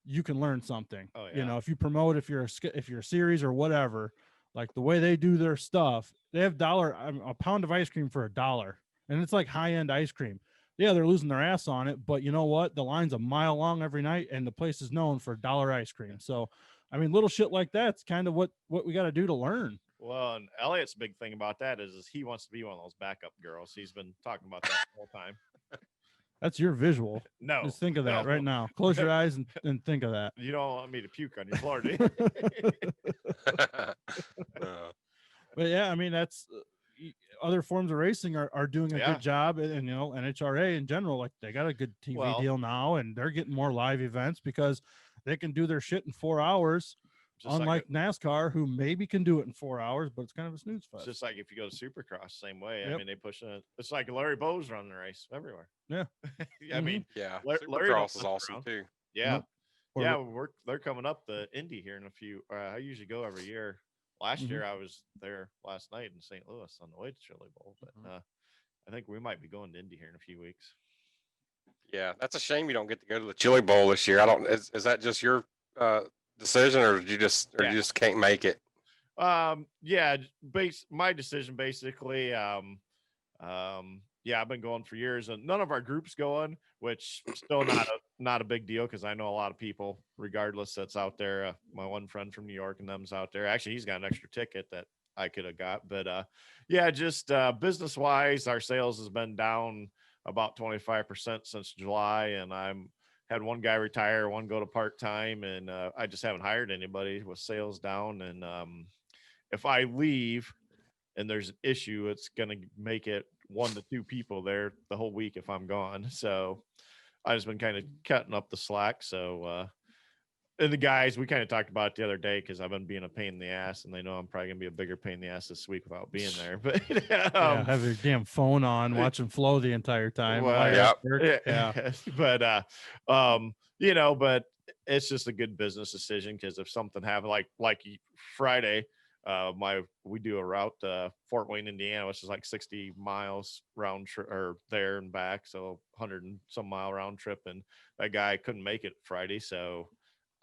S1: you can learn something.
S2: Oh, yeah.
S1: If you promote, if you're a series or whatever, like the way they do their stuff, they have a pound of ice cream for $1, and it's like high end ice cream. Yeah, they're losing their ass on it, but you know what? The line's a mile long every night, and the place is known for $1 ice cream. So, I mean, little shit like that's kind of what we got to do to learn.
S2: Well, and Elliott's big thing about that is he wants to be one of those backup girls. He's been talking about that the whole time.
S1: That's your visual.
S2: No.
S1: Just think of that right now. Close your eyes and think of that.
S2: You don't want me to puke on your floor, do you?
S1: But yeah, I mean, that's other forms of racing are doing a good job. And NHRA in general, like they got a good TV deal now, and they're getting more live events because they can do their shit in 4 hours. Just unlike NASCAR, who maybe can do it in 4 hours, but it's kind of a snooze fest.
S2: Just like if you go to Supercross, same way. Yep. I mean, they push it. It's like Larry Bowe's running the race everywhere.
S1: Yeah.
S2: I mean,
S3: Larry Supercross is awesome
S2: around.
S3: too.
S2: Yeah. They're coming up the Indy here in a few. I usually go every year. Last year I was there last night in St. Louis on the way to Chili Bowl, but I think we might be going to Indy here in a few weeks.
S3: Yeah, that's a shame you don't get to go to the Chili Bowl this year. Is that just your decision, or did you just you just can't make it?
S2: My decision basically. I've been going for years, and none of our groups going, which still not a big deal because I know a lot of people, regardless, that's out there. My one friend from New York and them's out there. Actually, he's got an extra ticket that I could have got, but just business wise, our sales has been down about 25% since July, and had one guy retire, one go to part-time, and I just haven't hired anybody with sales down. And if I leave and there's an issue, it's going to make it 1 to 2 people there the whole week if I'm gone. So I just been kind of cutting up the slack. So and the guys, we kind of talked about it the other day because I've been being a pain in the ass, and they know I'm probably gonna be a bigger pain in the ass this week without being there. But
S1: have your damn phone on, watching Flow the entire time.
S2: Well, but but it's just a good business decision because if something happened, like Friday, we do a route Fort Wayne, Indiana, which is like 60 miles round trip or there and back, so 100 and some mile round trip, and that guy couldn't make it Friday, so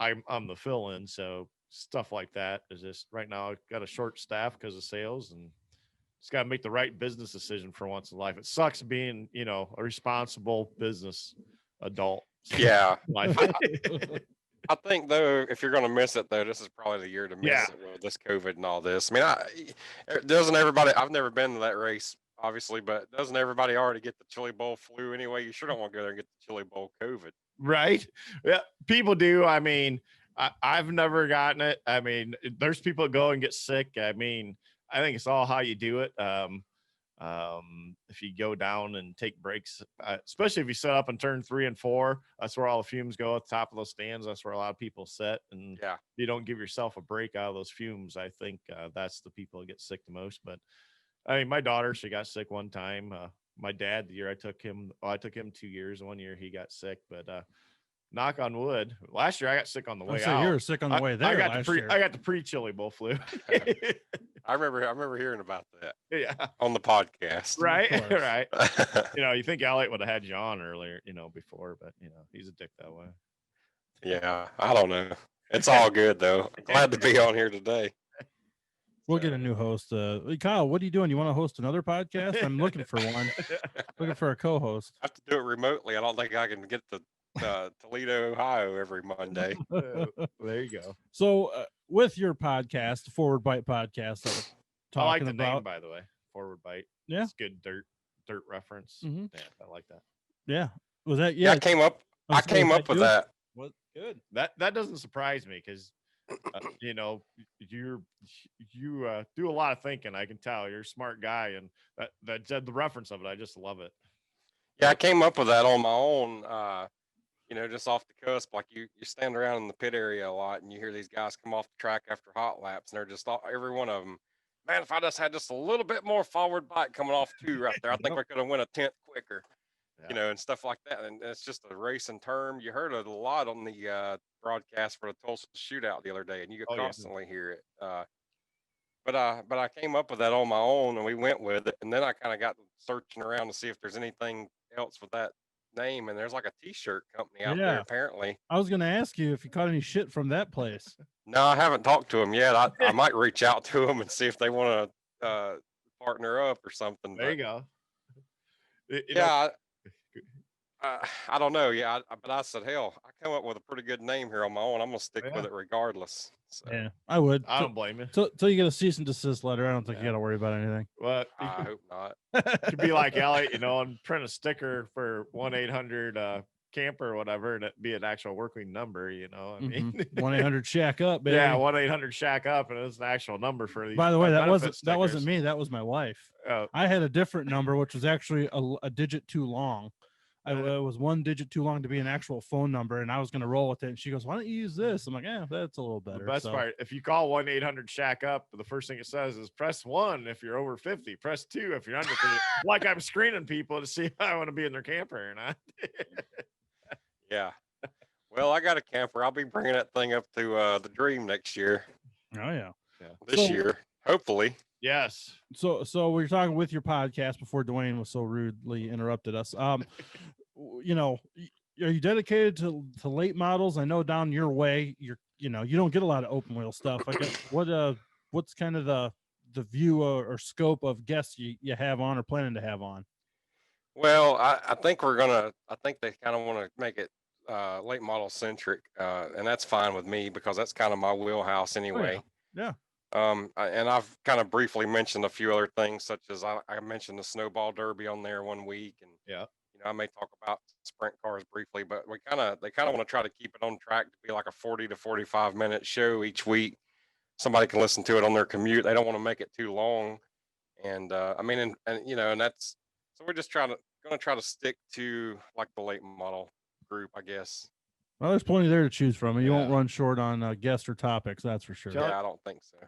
S2: I'm the fill-in. So stuff like that is just right now I've got a short staff because of sales, and just got to make the right business decision for once in life. It sucks being a responsible business adult.
S3: Yeah. I think though, if you're going to miss it though, this is probably the year to miss it with this COVID and all this. I mean, doesn't everybody? I've never been to that race, obviously, but doesn't everybody already get the Chili Bowl flu anyway? You sure don't want to go there and get the Chili Bowl COVID,
S2: right? Yeah, people do. I mean, I've never gotten it. I mean, there's people that go and get sick. I mean, I think it's all how you do it. If you go down and take breaks, especially if you set up in turn 3 and 4, that's where all the fumes go at the top of those stands. That's where a lot of people sit. And you don't give yourself a break out of those fumes. I think that's the people that get sick the most. But I mean, my daughter, she got sick one time. My dad, the year I took him 2 years. 1 year he got sick, but knock on wood. Last year I got sick on the way out.
S1: You were sick on the way there.
S2: I got the pre-Chili Bowl flu.
S3: I remember hearing about that.
S2: Yeah,
S3: on the podcast.
S2: Right, right. You think Elliott would have had you on earlier, before, but he's a dick that way.
S3: Yeah, I don't know. It's all good though. Glad to be on here today.
S1: We'll get a new host. Kyle, what are you doing? You want to host another podcast? I'm looking for one. Looking for a co-host.
S3: I have to do it remotely. I don't think I can get to Toledo, Ohio every Monday.
S2: There you go.
S1: So with your podcast, the Forward Bite podcast,
S2: I like the name, by the way. Forward Bite.
S1: Yeah,
S2: it's good dirt reference.
S1: Mm-hmm.
S2: Yeah, I like that.
S1: Yeah, was that?
S3: Yeah, I came up with that.
S2: Well, good. That doesn't surprise me because you do a lot of thinking. I can tell you're a smart guy, and that the reference of it, I just love it.
S3: Yeah, I came up with that on my own. just off the cusp, like you stand around in the pit area a lot, and you hear these guys come off the track after hot laps, and they're just every one of them. Man, if I just had just a little bit more forward bite coming off two right there, I think
S1: Yep.
S3: we could have went a tenth quicker.
S2: Yeah.
S3: And stuff like that. And it's just a racing term. You heard it a lot on the broadcast for the Tulsa Shootout the other day, and you could
S2: Oh, yeah.
S3: constantly hear it. But I came up with that on my own, and we went with it. And then I kind of got searching around to see if there's anything else with that name. And there's like a T-shirt company out there
S1: Yeah.
S3: apparently.
S1: I was going to ask you if you caught any shit from that place.
S3: No, I haven't talked to them yet. I might reach out to them and see if they want to partner up or something.
S2: There you go.
S3: Yeah. I don't know. Yeah, but I said, hell, I come up with a pretty good name here on my own. I'm gonna stick with it regardless. So,
S1: Yeah, I would.
S2: I don't blame you.
S1: Till you get a cease and desist letter, I don't think you got to worry about anything.
S2: Well,
S3: I hope not.
S2: to be like Elliott, and print a sticker for 1-800 camper or whatever, and it be an actual working number. I mean,
S1: 1-800 shack up, baby.
S2: yeah, 1-800 shack up, and it's an actual number for these.
S1: By the way, that wasn't
S2: stickers.
S1: me. That was my wife.
S2: Oh.
S1: I had a different number, which was actually a digit too long. It was one digit too long to be an actual phone number, and I was going to roll with it. And she goes, "Why don't you use this?" I'm like, "Yeah, that's a little better."
S2: The best part, if you call 1-800 shack up, the first thing it says is press 1 if you're over 50, press 2 if you're under 50. Like I'm screening people to see if I want to be in their camper or not.
S3: Yeah. Well, I got a camper. I'll be bringing that thing up to the Dream next year.
S1: Oh yeah.
S3: This year, hopefully.
S2: Yes.
S1: So we were talking with your podcast before Duane was so rudely interrupted us. Are you dedicated to late models? I know down your way, you don't get a lot of open wheel stuff. I guess what's kind of the view or scope of guests you have on or planning to have on?
S3: Well, I think I think they kind of want to make it late model centric, and that's fine with me because that's kind of my wheelhouse anyway.
S1: Yeah.
S3: And I've kind of briefly mentioned a few other things, such as I mentioned the snowball derby on there one week, and I may talk about sprint cars briefly, but they kind of want to try to keep it on track to be like a 40 to 45 minute show each week. Somebody can listen to it on their commute. They don't want to make it too long, and and that's so we're just going to try to stick to like the late model group, I guess.
S1: Well, there's plenty there to choose from. You won't run short on guests or topics, that's for sure.
S3: Yeah, I don't think so.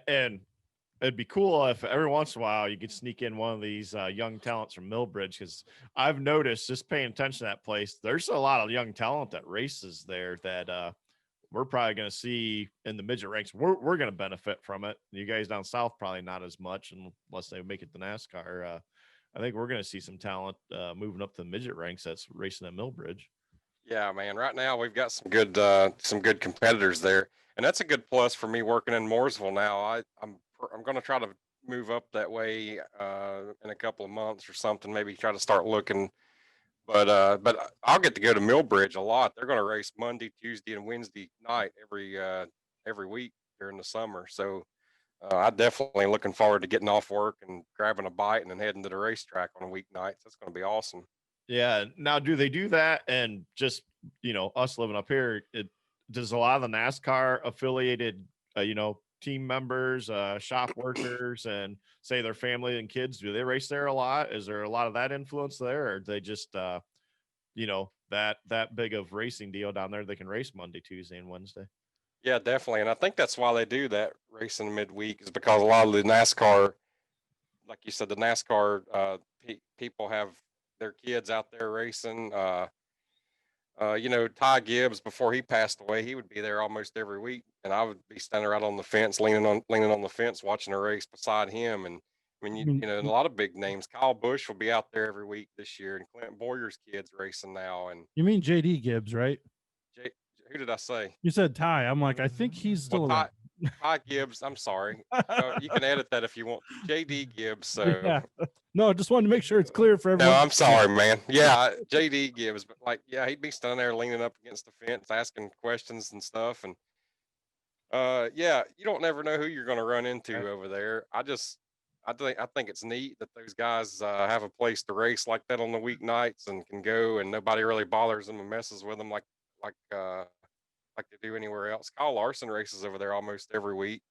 S2: And it'd be cool if every once in a while you could sneak in one of these young talents from Millbridge, because I've noticed just paying attention to that place, there's a lot of young talent that races there that we're probably going to see in the midget ranks. We're going to benefit from it. You guys down south probably not as much unless they make it to NASCAR. I think we're going to see some talent moving up to the midget ranks that's racing at Millbridge.
S3: Yeah, man. Right now we've got some good competitors there, and that's a good plus for me working in Mooresville now. I'm going to try to move up that way in a couple of months or something. Maybe try to start looking, but I'll get to go to Millbridge a lot. They're going to race Monday, Tuesday, and Wednesday night every week during the summer. So I definitely looking forward to getting off work and grabbing a bite and then heading to the racetrack on a weeknight. That's going to be awesome.
S2: Yeah. Now, do they do that? And just, us living up here, does a lot of the NASCAR affiliated, team members, shop workers, and say their family and kids, do they race there a lot? Is there a lot of that influence there? Or they just, that big of racing deal down there, they can race Monday, Tuesday, and Wednesday?
S3: Yeah, definitely. And I think that's why they do that racing midweek, is because a lot of the NASCAR, like you said, the NASCAR people have their kids out there racing. Ty Gibbs, before he passed away, he would be there almost every week, and I would be standing right on the fence, leaning on the fence, watching a race beside him. And I mean, a lot of big names. Kyle Busch will be out there every week this year, and Clint Boyer's kids racing now. And
S1: you mean JD Gibbs, right?
S3: Who did I say?
S1: You said Ty. I'm like, I think he's still
S3: Ty Gibbs. I'm sorry. You can edit that if you want. JD Gibbs. So
S1: yeah. No, just wanted to make sure it's clear for everyone.
S3: No, I'm sorry, man. Yeah, JD Gibbs, but he'd be standing there leaning up against the fence, asking questions and stuff. And you don't never know who you're going to run into over there. I think it's neat that those guys have a place to race like that on the weeknights and can go, and nobody really bothers them and messes with them like they do anywhere else. Kyle Larson races over there almost every week.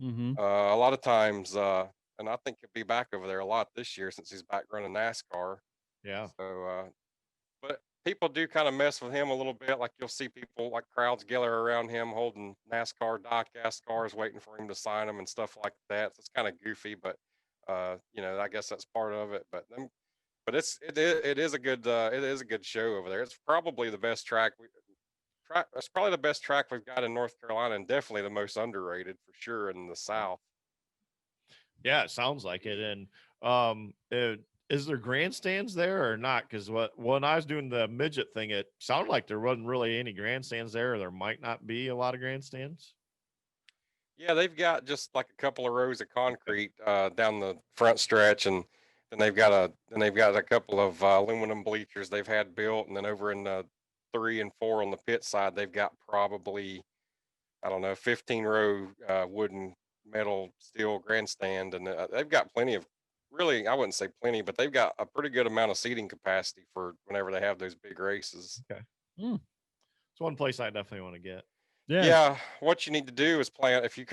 S1: Mm-hmm.
S3: A lot of times, and I think he'll be back over there a lot this year since he's back running NASCAR.
S2: Yeah.
S3: So, but people do kind of mess with him a little bit. Like you'll see people like crowds gather around him holding NASCAR diecast cars, waiting for him to sign them and stuff like that. So it's kind of goofy, but you know, I guess that's part of it. But it is a good show over there. It's probably the best track. It's probably the best track we've got in North Carolina, and definitely the most underrated for sure in the South.
S2: Yeah, it sounds like it. And is there grandstands there or not? Because when I was doing the midget thing, it sounded like there wasn't really any grandstands there, or there might not be a lot of grandstands.
S3: Yeah, they've got just like a couple of rows of concrete down the front stretch, and then they've got a couple of aluminum bleachers they've had built, and then over in 3 and 4 on the pit side, they've got probably, I don't know, 15-row wooden, metal, steel grandstand, and they've got plenty of, really, I wouldn't say plenty, but they've got a pretty good amount of seating capacity for whenever they have those big races.
S2: Okay. It's one place I definitely want to get.
S3: Yeah, what you need to do is plan, if you're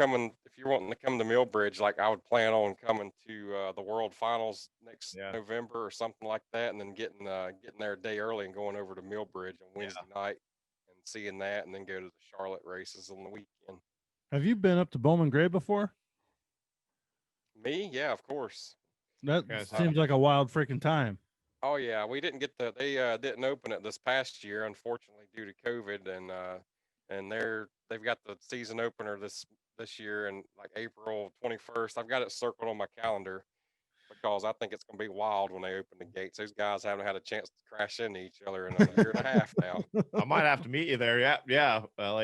S3: wanting to come to Millbridge, like I would plan on coming to the World Finals next November or something like that, and then getting there a day early and going over to Millbridge on Wednesday night and seeing that, and then go to the Charlotte races on the weekend.
S1: Have you been up to Bowman Gray before?
S3: Me? Yeah, of course.
S1: That seems like a wild freaking time.
S3: Oh yeah, we didn't get they didn't open it this past year, unfortunately, due to COVID, and they've got the season opener this year in like April 21st. I've got it circled on my calendar because I think it's going to be wild when they open the gates. Those guys haven't had a chance to crash into each other in a year and a half now.
S2: I might have to meet you there. Yeah. Well,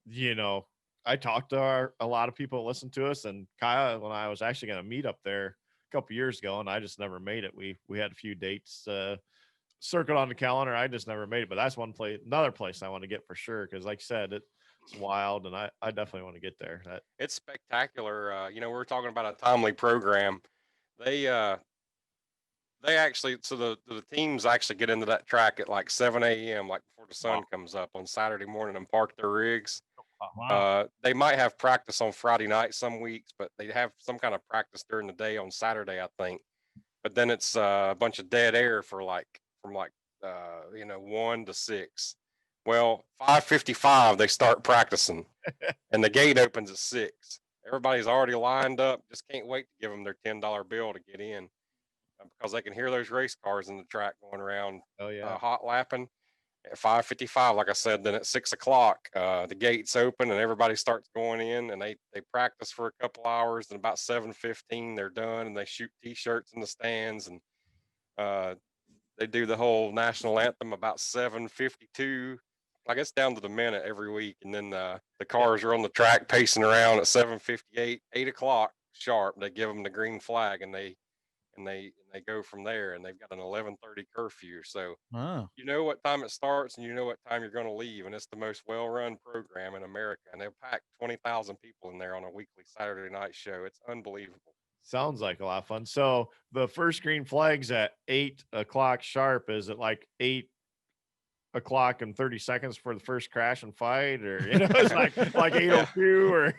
S2: you know, I talked to a lot of people that listen to us, and Kyle, when I was actually going to meet up there a couple years ago, and I just never made it. We had a few dates circled on the calendar. I just never made it, but that's another place I want to get for sure. Cause like you said, it's wild, and I definitely want to get there.
S3: It's spectacular. You know, we're talking about a timely program. They actually, so the teams actually get into that track at like 7 a.m. like before the sun comes up on Saturday morning and park their rigs.
S1: Wow.
S3: They might have practice on Friday night some weeks, but they have some kind of practice during the day on Saturday, I think. But then it's a bunch of dead air from 1 to 6. Well, 5:55 they start practicing, and the gate opens at 6. Everybody's already lined up, just can't wait to give them their $10 bill to get in, because they can hear those race cars in the track going around.
S2: Oh yeah,
S3: hot lapping. At 5:55, like I said, then at 6 o'clock, the gates open and everybody starts going in, and they practice for a couple hours, and about 7:15 they're done, and they shoot T-shirts in the stands, and they do the whole national anthem about 7:52. I guess down to the minute every week, and then the cars are on the track pacing around at 7:58, 8 o'clock sharp. They give them the green flag, and they go from there, and they've got an 11:30 curfew. So you know what time it starts, and you know what time you're going to leave, and it's the most well-run program in America. And they'll pack 20,000 people in there on a weekly Saturday night show. It's unbelievable.
S2: Sounds like a lot of fun. So the first green flag's at 8 o'clock sharp. Is it like 8 o'clock and 30 seconds for the first crash and fight, or it's like 8:02, or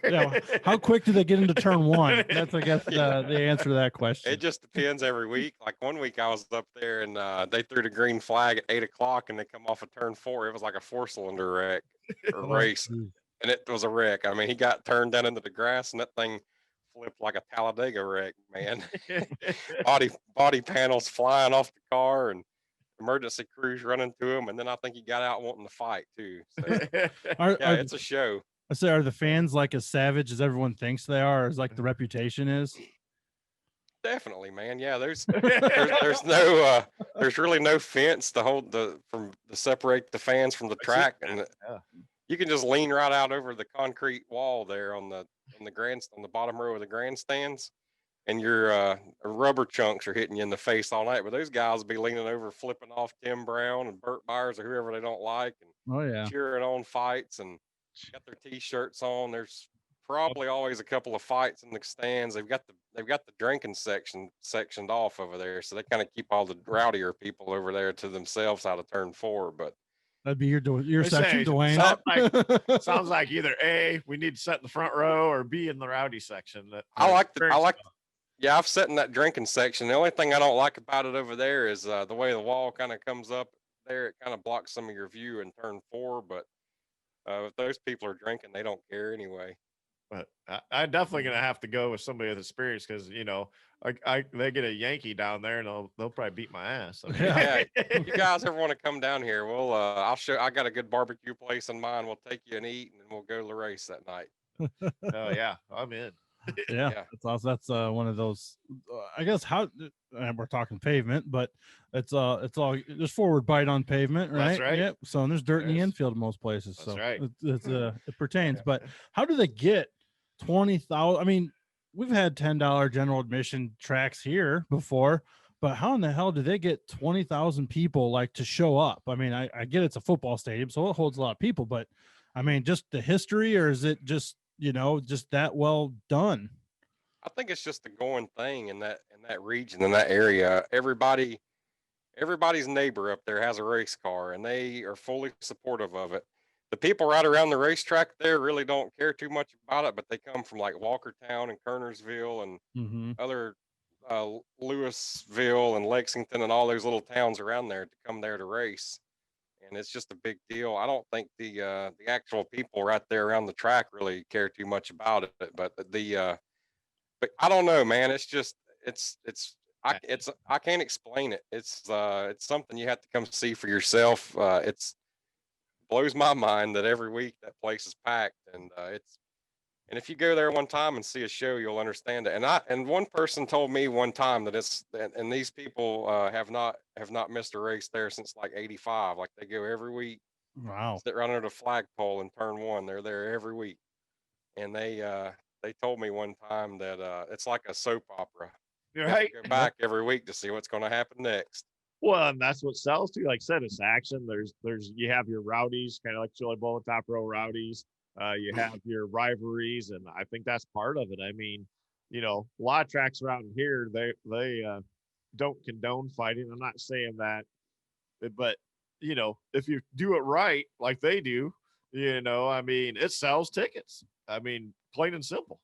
S1: how quick do they get into turn 1? That's, I guess, the answer to that question.
S3: It just depends every week. Like one week I was up there, and they threw the green flag at 8 o'clock, and they come off of turn 4. It was like a 4-cylinder wreck or race, and it was a wreck. I mean, he got turned down into the grass, and that thing flipped like a Talladega wreck, man. body panels flying off the car, and emergency crews running to him, and then I think he got out wanting to fight too. So, it's a show.
S1: I say, are the fans like as savage as everyone thinks they are, as like the reputation is?
S3: Definitely, man. Yeah, there's really no fence to separate the fans from the track, and you can just lean right out over the concrete wall there on the bottom row of the grandstands, and your rubber chunks are hitting you in the face all night. But those guys will be leaning over, flipping off Tim Brown and Burt Byers or whoever they don't like, and cheering on fights, and got their T-shirts on. There's probably always a couple of fights in the stands. They've got the drinking sectioned off over there, so they kind of keep all the rowdier people over there to themselves out of turn 4. But
S1: that'd be your section, Duane.
S2: Sounds like either A, we need to sit in the front row, or B, in the rowdy section.
S3: Yeah, I've sat in that drinking section. The only thing I don't like about it over there is the way the wall kind of comes up there, it kind of blocks some of your view in turn 4. But if those people are drinking, they don't care anyway.
S2: But I'm definitely gonna have to go with somebody with experience because they get a Yankee down there and they'll probably beat my ass. I mean,
S3: Yeah, you guys ever want to come down here? Well, I'll show. I got a good barbecue place in mind. We'll take you and eat, and then we'll go to the race that night.
S2: oh yeah, I'm in.
S1: Yeah,
S3: Yeah.
S1: that's awesome. That's one of those. I guess how we're talking pavement, but it's all there's forward bite on pavement, right?
S2: That's right.
S1: Yep. So and there's dirt in the
S2: There's-
S1: infield in most places.
S2: That's
S1: so
S2: right.
S1: it pertains. But how do they get 20,000? I mean, we've had $10 general admission tracks here before, but how in the hell do they get 20,000 people like to show up? I mean, I get it's a football stadium, so it holds a lot of people, but I mean, just the history, or is it just just that well done?
S3: I think it's just a going thing in that region, in that area. Everybody's neighbor up there has a race car, and they are fully supportive of it. The people right around the racetrack there really don't care too much about it, but they come from like Walkertown and Kernersville and
S1: Mm-hmm.
S3: other Louisville and Lexington and all those little towns around there to come there to race. And it's just a big deal. I don't think the actual people right there around the track really care too much about it, but but I don't know, man. It's just I can't explain it. It's something you have to come see for yourself. It's blows my mind that every week that place is packed, and and if you go there one time and see a show, you'll understand it. And one person told me one time that and these people have not missed a race there since like '85. Like they go every week,
S1: Wow.
S3: sit right under the flagpole in turn 1. They're there every week, and they told me one time that it's like a soap opera.
S2: You're
S3: You have
S2: right.
S3: to go back every week to see what's going to happen next.
S2: Well, and that's what sells too. Like I said, it's action. There's you have your rowdies, kind of like Chili Bowl and Top Row rowdies. You have your rivalries, and I think that's part of it. I mean, a lot of tracks around here they don't condone fighting. I'm not saying that, but if you do it right, like they do, I mean, it sells tickets. I mean, plain and simple.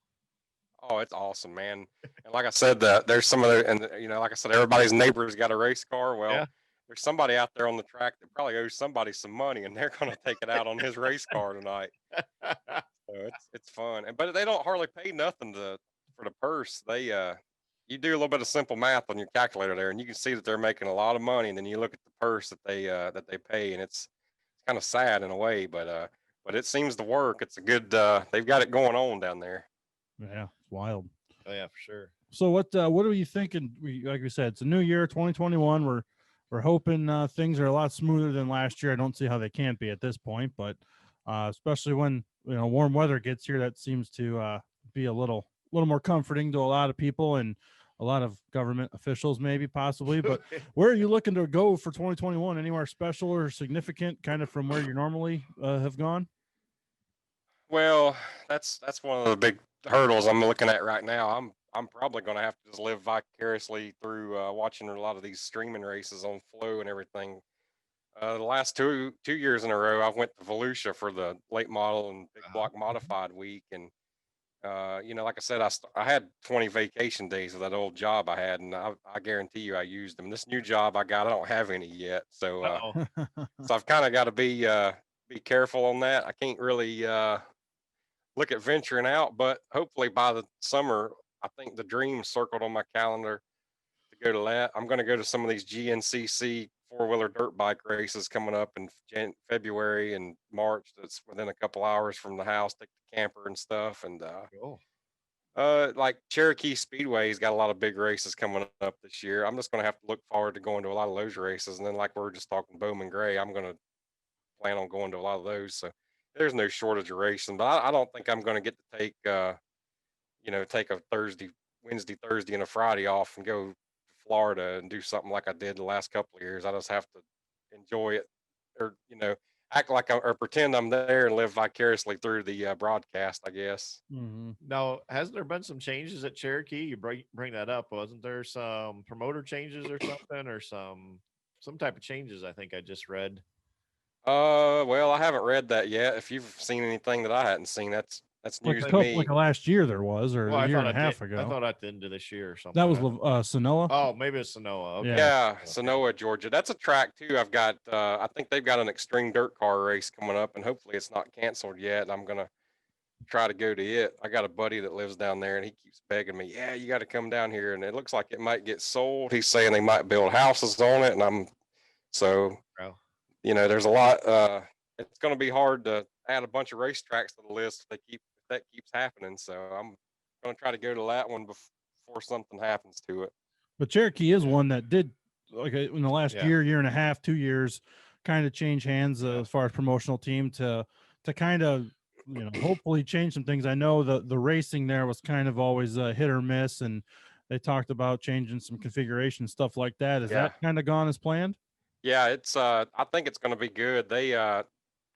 S3: Oh, it's awesome, man. And like I said, there's some other, and like I said, everybody's neighbor's got a race car. Well,
S2: Yeah.
S3: there's somebody out there on the track that probably owes somebody some money, and they're going to take it out on his race car tonight. So it's fun, but they don't hardly pay nothing for the purse. You do a little bit of simple math on your calculator there, and you can see that they're making a lot of money. And then you look at the purse that they pay, and it's kind of sad in a way, but it seems to work. It's a good. They've got it going on down there.
S1: Yeah, it's wild.
S2: Oh yeah, for sure.
S1: So what are you thinking? Like we said, it's a new year, 2021. We're hoping things are a lot smoother than last year. I don't see how they can't be at this point, but especially when warm weather gets here, that seems to be a little more comforting to a lot of people and a lot of government officials, maybe possibly. But where are you looking to go for 2021? Anywhere special or significant, kind of from where you normally have gone?
S3: Well, that's one of the big hurdles I'm looking at right now. I'm probably going to have to just live vicariously through watching a lot of these streaming races on Flow and everything. The last two years in a row, I went to Volusia for the late model and big block modified week, and like I said, I had 20 vacation days of that old job I had, and I guarantee you I used them. This new job I got, I don't have any yet, so so I've kind of got to be careful on that. I can't really look at venturing out, but hopefully by the summer, I think the dream circled on my calendar to go to that. I'm going to go to some of these GNCC 4-wheeler dirt bike races coming up in February and March. That's within a couple hours from the house. Take the camper and stuff, and
S2: Cool.
S3: like Cherokee Speedway's got a lot of big races coming up this year. I'm just going to have to look forward to going to a lot of those races, and then like we're just talking Bowman Gray, I'm going to plan on going to a lot of those. So there's no shortage of racing, but I don't think I'm going to get to take take a Wednesday, Thursday, and a Friday off and go to Florida and do something like I did the last couple of years. I just have to enjoy it, or act like or pretend I'm there and live vicariously through the broadcast, I guess.
S1: Mm-hmm.
S2: Now, hasn't there been some changes at Cherokee? You bring that up. Wasn't there some promoter changes or something, or some type of changes? I think I just read.
S3: Well, I haven't read that yet. If you've seen anything that I hadn't seen, That's
S1: Like
S3: news
S1: a
S3: to
S1: couple,
S3: me.
S1: like last year there was, or
S2: Well,
S1: a
S2: I
S1: year
S2: thought
S1: and a half
S2: I
S1: ago.
S2: thought at the end of this year or something.
S1: That was
S2: I
S1: Sonoa.
S2: Oh, maybe it's Sanoa. Okay.
S3: Yeah,
S2: Okay.
S3: Sonoa, Georgia. That's a track too. I've got. I think they've got an extreme dirt car race coming up, and hopefully it's not canceled yet. And I'm gonna try to go to it. I got a buddy that lives down there, and he keeps begging me, "Yeah, you got to come down here." And it looks like it might get sold. He's saying they might build houses on it, and I'm so
S2: Bro.
S3: there's a lot. It's going to be hard to add a bunch of racetracks to the list if that keeps happening. So I'm going to try to go to that one before something happens to it.
S1: But Cherokee is one that did, like, in the last
S2: Yeah.
S1: year and a half, 2 years, kind of change hands as far as promotional team to kind of, hopefully change some things. I know the racing there was kind of always hit or miss, and they talked about changing some configuration stuff like that. Is that kind of gone as planned?
S3: Yeah, it's I think it's going to be good. They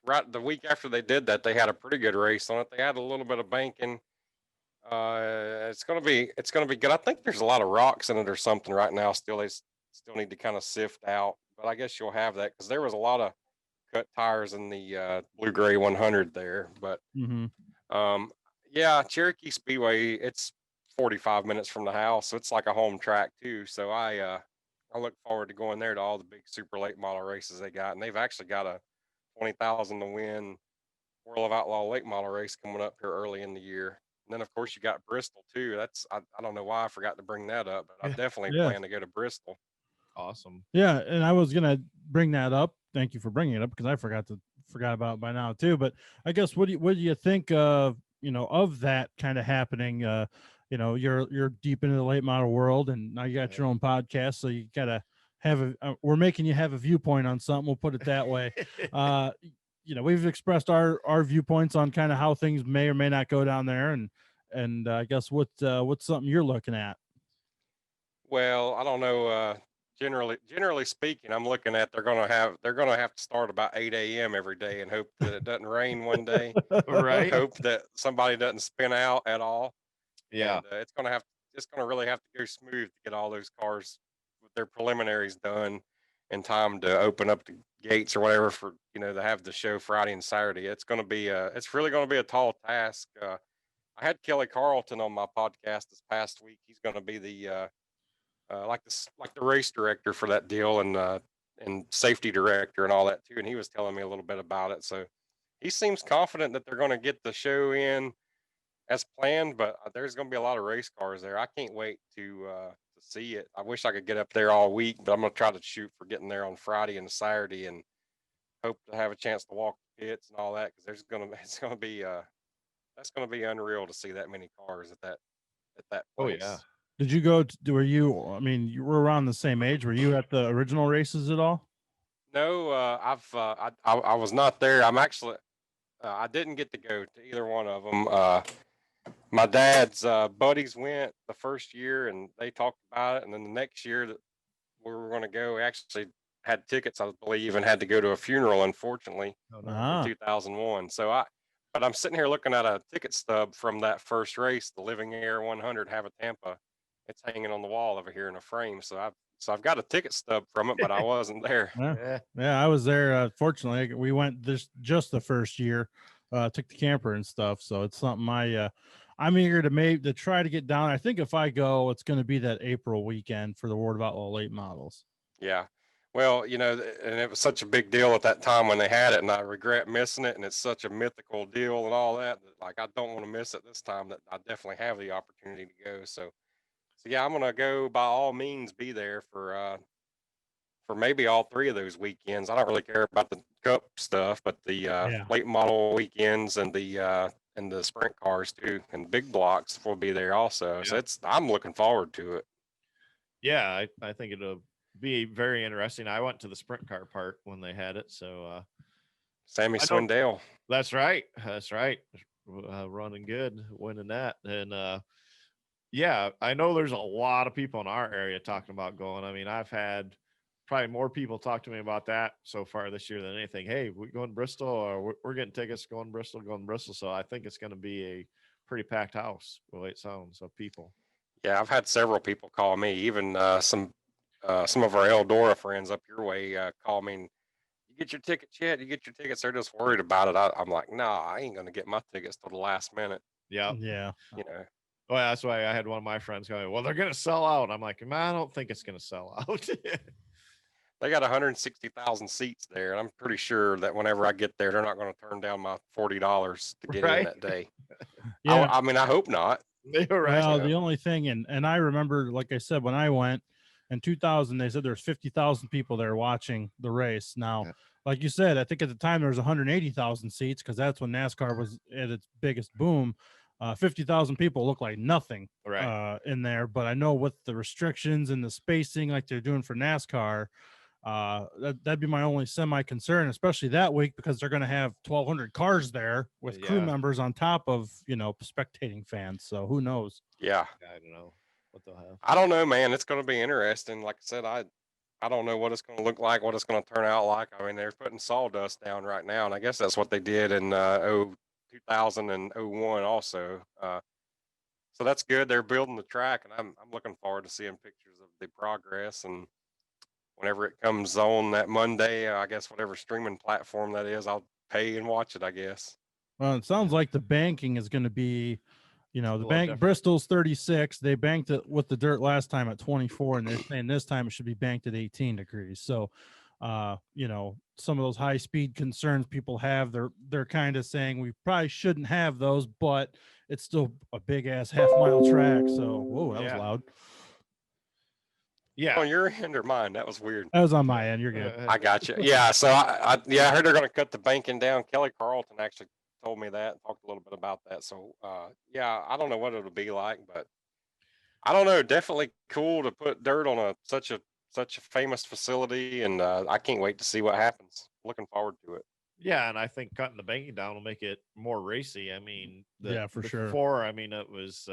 S3: right the week after they did that, they had a pretty good race on it. They had a little bit of banking. It's going to be good. I think there's a lot of rocks in it or something right now. Still, they still need to kind of sift out. But I guess you'll have that because there was a lot of cut tires in the Blue Gray 100 there. But yeah, Cherokee Speedway. It's 45 minutes from the house, so it's like a home track too. So I look forward to going there to all the big super late model races they got, and they've actually got a 20,000 to win World of Outlaw late model race coming up here early in the year. And then of course you got Bristol too. I don't know why I forgot to bring that up, but I definitely plan to go to Bristol.
S2: Awesome.
S1: Yeah, and I was gonna bring that up. Thank you for bringing it up because I forgot about it by now too. But I guess what do you think of of that kind of happening? You're deep into the late model world, and now you got your own podcast, so you gotta have we're making you have a viewpoint on something. We'll put it that way. We've expressed our viewpoints on kind of how things may or may not go down there, and I guess what's something you're looking at?
S3: Well, I don't know. Generally speaking, I'm looking at they're gonna have to start about 8 a.m. every day and hope that it doesn't rain one day.
S2: Right.
S3: Hope that somebody doesn't spin out at all.
S2: Yeah.
S3: And, it's gonna really have to go smooth to get all those cars with their preliminaries done in time to open up the gates or whatever for to have the show Friday and Saturday. It's really gonna be a tall task. I had Kelly Carlton on my podcast this past week. He's gonna be the like the race director for that deal and safety director and all that too. And he was telling me a little bit about it. So he seems confident that they're going to get the show in as planned. But there's going to be a lot of race cars there. I can't wait to see it. I wish I could get up there all week, but I'm going to try to shoot for getting there on Friday and Saturday and hope to have a chance to walk the pits and all that because it's going to be that's going to be unreal to see that many cars at that place.
S2: Oh yeah.
S1: Did you go were you, I mean, you were around the same age. Were you at the original races at all?
S3: No, I was not there. I'm actually I didn't get to go to either one of them. My dad's buddies went the first year and they talked about it, and then the next year that we were going to go, we actually had tickets, I believe, and had to go to a funeral, unfortunately, in 2001. But I'm sitting here looking at a ticket stub from that first race, the Living Air 100 Tampa. It's hanging on the wall over here in a frame. So I've got a ticket stub from it, but I wasn't there.
S1: Yeah, I was there. Fortunately, we went just the first year. Took the camper and stuff, so it's something I'm eager to try to get down. I think if I go, it's going to be that April weekend for the World of Outlaw late models.
S3: Yeah. Well, and it was such a big deal at that time when they had it, and I regret missing it. And it's such a mythical deal and all that like I don't want to miss it this time. That I definitely have the opportunity to go. So yeah, I'm gonna go by all means. Be there for maybe all three of those weekends. I don't really care about the cup stuff, but the late model weekends and the sprint cars too, and big blocks will be there also. Yeah. So I'm looking forward to it.
S2: Yeah, I think it'll be very interesting. I went to the sprint car part when they had it. So
S3: Sammy Swindell.
S2: That's right. Running good, winning that. And yeah, I know there's a lot of people in our area talking about going. I mean, I've had probably more people talk to me about that so far this year than anything. Hey, we going to Bristol, or we're getting tickets going to Bristol. So I think it's going to be a pretty packed house, the way it sounds, of people.
S3: Yeah, I've had several people call me, even some of our Eldora friends up your way call me. And, you get your tickets yet? You get your tickets? They're just worried about it. I'm like, nah, I ain't gonna get my tickets till the last minute.
S2: Yeah.
S1: Yeah.
S3: You know.
S2: Well, that's why I had one of my friends going, well, they're going to sell out. I'm like, man, I don't think it's going to sell out.
S3: They got 160,000 seats there, and I'm pretty sure that whenever I get there, they're not going to turn down my $40 to get in
S2: Right.
S3: that day.
S1: Yeah.
S3: I mean, I hope not.
S2: You're right.
S1: Well,
S3: So-
S1: the only thing, and I remember, like I said, when I went in 2000, they said there's 50,000 people there watching the race. Now,
S2: Yeah.
S1: like you said, I think at the time there was 180,000 seats because that's when NASCAR was at its biggest boom. 50,000 people look like nothing
S2: Right.
S1: in there, but I know with the restrictions and the spacing like they're doing for NASCAR, that'd be my only semi concern, especially that week because they're going to have 1,200 cars there with crew
S2: Yeah.
S1: members on top of spectating fans. So who knows?
S3: Yeah.
S2: I don't know what they'll have.
S3: I don't know, man. It's going to be interesting. Like I said, I don't know what it's going to look like, what it's going to turn out like. I mean, they're putting sawdust down right now, and I guess that's what they did in 2000 and 01 also. So that's good. They're building the track, and I'm looking forward to seeing pictures of the progress. And whenever it comes on that Monday, I guess whatever streaming platform that is, I'll pay and watch it, I guess.
S1: Well, it sounds like the banking is going to be, the
S2: little
S1: bank
S2: different.
S1: Bristol's 36. They banked it with the dirt last time at 24, and they're saying this time it should be banked at 18 degrees. So, some of those high speed concerns people have, they're kind of saying we probably shouldn't have those, but it's still a big ass half-mile track. So, whoa, that was
S2: Yeah.
S1: loud.
S2: Yeah.
S3: On your end or mine? That was weird.
S1: That was on my end. You're good.
S3: I got you. Yeah. So I heard they're going to cut the banking down. Kelly Carlton actually told me that, talked a little bit about that. So, yeah, I don't know what it'll be like, but I don't know. Definitely cool to put dirt on such a famous facility, and I can't wait to see what happens. Looking forward to it.
S2: Yeah, and I think cutting the banking down will make it more racy. I mean,
S1: Yeah, for sure.
S2: Before, I mean, it was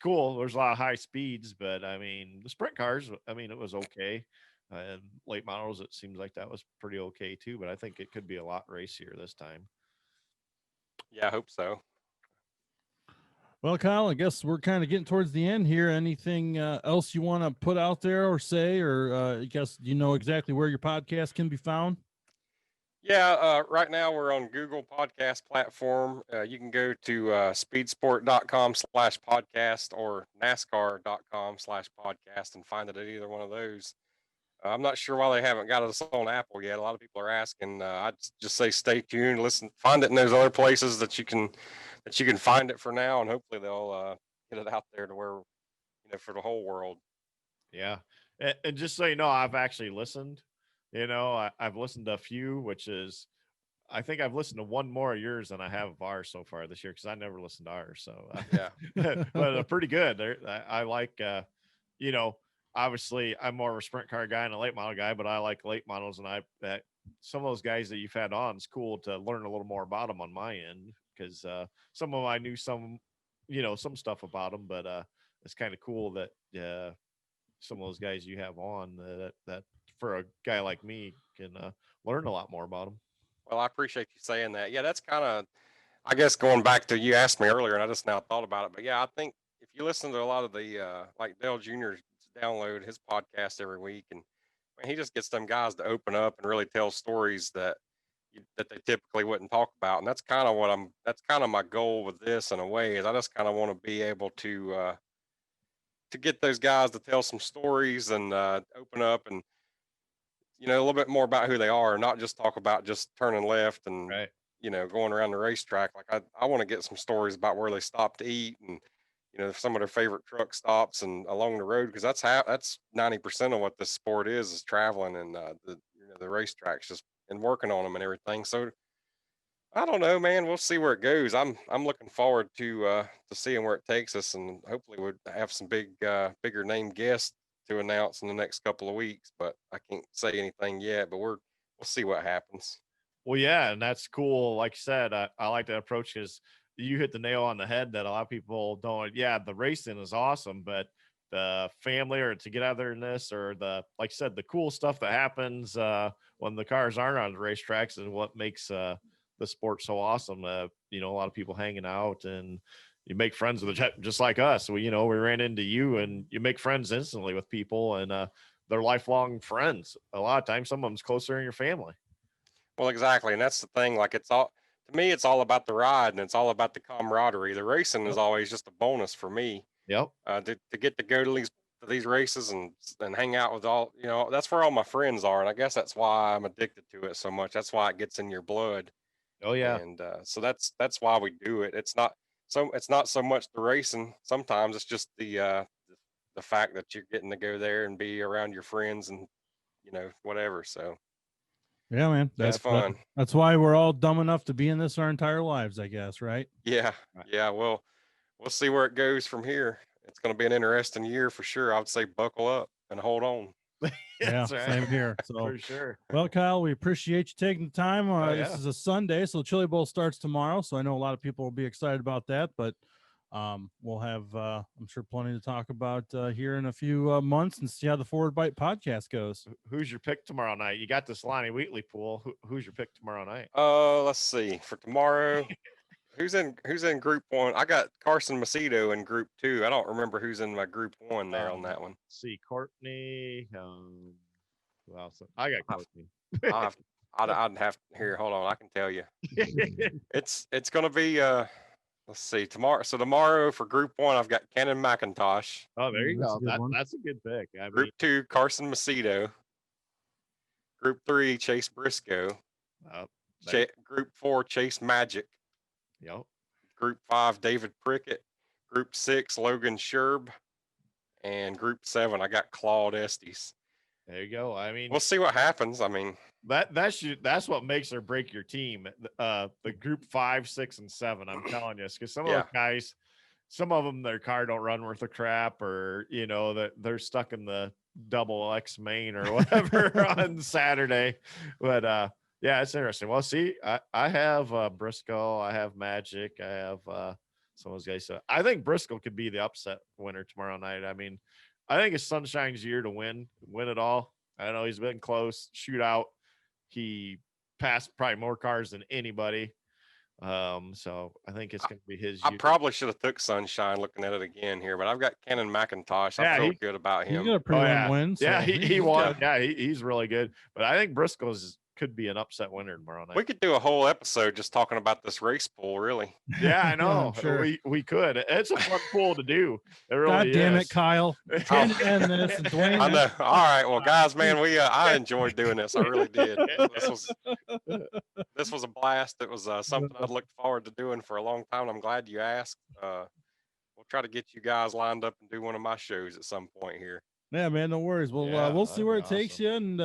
S2: cool. There's a lot of high speeds, but I mean, the sprint cars, I mean, it was okay. And late models, it seems like that was pretty okay too. But I think it could be a lot racier this time.
S3: Yeah, I hope so.
S1: Well, Kyle, I guess we're kind of getting towards the end here. Anything else you want to put out there or say, or I guess you know exactly where your podcast can be found?
S3: Yeah, right now we're on Google Podcast platform. You can go to speedsport.com/podcast or NASCAR.com/podcast and find it at either one of those. I'm not sure why they haven't got us on Apple yet. A lot of people are asking. I'd just say stay tuned, listen, find it in those other places that you can find it for now, and hopefully they'll get it out there to where for the whole world.
S2: Yeah, and just so you know, I've actually listened. I've listened to a few, which is, I think I've listened to one more of yours than I have of ours so far this year because I never listened to ours. So
S3: Yeah,
S2: but pretty good. I like, obviously I'm more of a sprint car guy and a late model guy, but I like late models, and some of those guys that you've had on, it's cool to learn a little more about them on my end because some of them I knew some stuff about them, but it's kind of cool that some of those guys you have on that for a guy like me can learn a lot more about them.
S3: well, I appreciate you saying that. Yeah, that's kind of, I guess, going back to, you asked me earlier and I just now thought about it, but yeah, I think if you listen to a lot of the like Dale Jr. download his podcast every week, and he just gets them guys to open up and really tell stories that they typically wouldn't talk about. And that's kind of my goal with this in a way, is I just kind of want to be able to get those guys to tell some stories and open up and a little bit more about who they are, and not just talk about just turning left and
S2: Right.
S3: going around the racetrack. Like I want to get some stories about where they stop to eat, and some of their favorite truck stops and along the road, because that's 90% of what this sport is traveling, and the racetracks just and working on them and everything. So I don't know, man. We'll see where it goes. I'm looking forward to seeing where it takes us, and hopefully we'll have some bigger name guests to announce in the next couple of weeks. But I can't say anything yet. But we'll see what happens.
S2: Well, yeah, and that's cool. Like you said, I like that approach because you hit the nail on the head that a lot of people don't. Yeah, the racing is awesome, but the family or togetherness or like I said, the cool stuff that happens when the cars aren't on the racetracks is what makes the sport so awesome. A lot of people hanging out, and you make friends with just like us. We ran into you, and you make friends instantly with people, and they're lifelong friends. A lot of times, some of them's closer in your family.
S3: Well, exactly. And that's the thing. Like to me, it's all about the ride and it's all about the camaraderie. The racing is always just a bonus for me.
S2: Yep.
S3: To get to go to these races and hang out with all, that's where all my friends are. And I guess that's why I'm addicted to it so much. That's why it gets in your blood.
S2: Oh yeah.
S3: And so that's why we do it. It's not so much the racing. Sometimes it's just the fact that you're getting to go there and be around your friends and whatever. So
S1: yeah, man,
S3: that's fun.
S1: That's why we're all dumb enough to be in this our entire lives, I guess, right?
S3: Yeah. Yeah. Well, we'll see where it goes from here. It's going to be an interesting year for sure. I would say buckle up and hold on.
S1: Yeah,
S2: Right.
S1: same here. So
S2: For sure.
S1: Well, Kyle, we appreciate you taking the time. This is a Sunday, so Chili Bowl starts tomorrow. So I know a lot of people will be excited about that, but we'll have, I'm sure, plenty to talk about here in a few months and see how the Forward Bite podcast goes.
S2: Who's your pick tomorrow night? You got this Lonnie Wheatley pool. Who's your pick tomorrow night?
S3: Let's see. For tomorrow, who's in Group 1? I got Carson Macedo in Group 2. I don't remember who's in my Group 1 there on that one.
S2: See, Courtney. Who else? I got Courtney.
S3: I'd have to here. Hold on, I can tell you. It's gonna be let's see, tomorrow. So tomorrow for Group 1, I've got Cannon McIntosh.
S2: Oh, there you go.
S1: That's
S2: That's a good pick.
S3: Group 2, Carson Macedo. Group 3, Chase Briscoe. Group 4, Chase Magic.
S2: Yep.
S3: Group 5, David Prickett. Group 6, Logan Sherb. And Group 7, I got Claude Estes.
S2: There you go. I mean,
S3: we'll see what happens. I mean,
S2: that's what makes or break your team. The Group 5, 6, and 7. I'm telling you, because some of those guys, some of them, their car don't run worth a crap, or that they're stuck in the double X main or whatever on Saturday. But yeah, it's interesting. Well, see, I have Briscoe, I have Magic, I have some of those guys. So I think Briscoe could be the upset winner tomorrow night. I mean, I think it's Sunshine's year to win it all. I know he's been close, shootout. He passed probably more cars than anybody. So I think it's going to be his year.
S3: I probably should have took Sunshine looking at it again here, but I've got Cannon McIntosh. I feel good about him.
S1: He got a prelim win. So
S2: yeah, he won. Yeah, he's really good. But I think Briscoe's could be an upset winner tomorrow night.
S3: We could do a whole episode just talking about this race pool, really.
S2: Yeah, I know.
S1: Sure.
S2: We could. It's a fun pool to do. It really
S1: God damn
S2: is.
S1: it, Kyle. End this, and Duane.
S3: I know. All right. Well, guys, man, I enjoyed doing this. I really did. This was a blast. It was something I'd looked forward to doing for a long time. I'm glad you asked. We'll try to get you guys lined up and do one of my shows at some point here.
S1: Yeah, man, no worries. We'll see where it takes you, and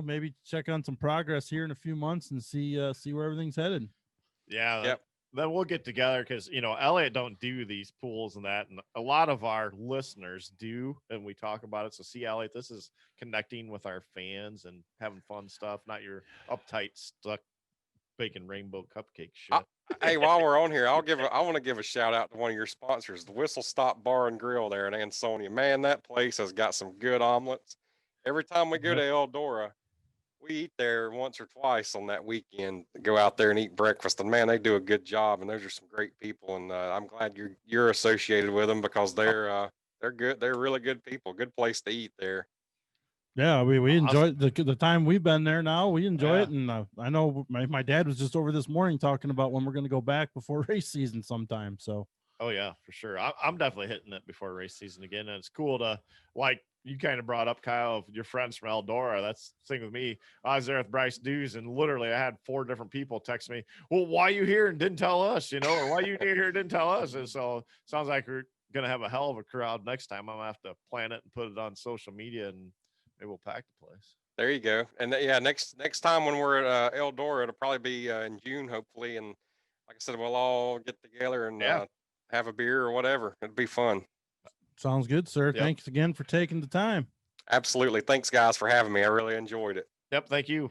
S1: maybe check on some progress here in a few months and see where everything's headed.
S2: Yeah.
S3: Yep.
S2: Then we'll get together because Elliott don't do these pools and that, and a lot of our listeners do, and we talk about it. So see, Elliott, this is connecting with our fans and having fun stuff, not your uptight, stuck baking rainbow cupcake shit.
S3: Hey, while we're on here, I want to give a shout out to one of your sponsors, the Whistle Stop Bar and Grill there in Ansonia. Man, that place has got some good omelets. Every time we go to Eldora, we eat there once or twice on that weekend. Go out there and eat breakfast, and man, they do a good job. And those are some great people, and I'm glad you're associated with them because they're good. They're really good people. Good place to eat there.
S1: Yeah, we enjoy the time we've been there now. We enjoy it. And I know my dad was just over this morning talking about when we're going to go back before race season sometime. So,
S2: oh yeah, for sure. I'm definitely hitting it before race season again. And it's cool to, like you kind of brought up, Kyle, your friends from Eldora. That's the thing with me. I was there with Bryce Dews, and literally I had 4 different people text me, well, why you here and didn't tell us, or why you here and didn't tell us? And so sounds like we're going to have a hell of a crowd next time. I'm going to have to plan it and put it on social media, and maybe we'll pack the place.
S3: There you go. And yeah, next time when we're at Eldora, it'll probably be in June, hopefully. And like I said, we'll all get together and have a beer or whatever. It'd be fun.
S1: Sounds good, sir.
S2: Yep.
S1: Thanks again for taking the time.
S3: Absolutely. Thanks, guys, for having me. I really enjoyed it.
S2: Yep. Thank you.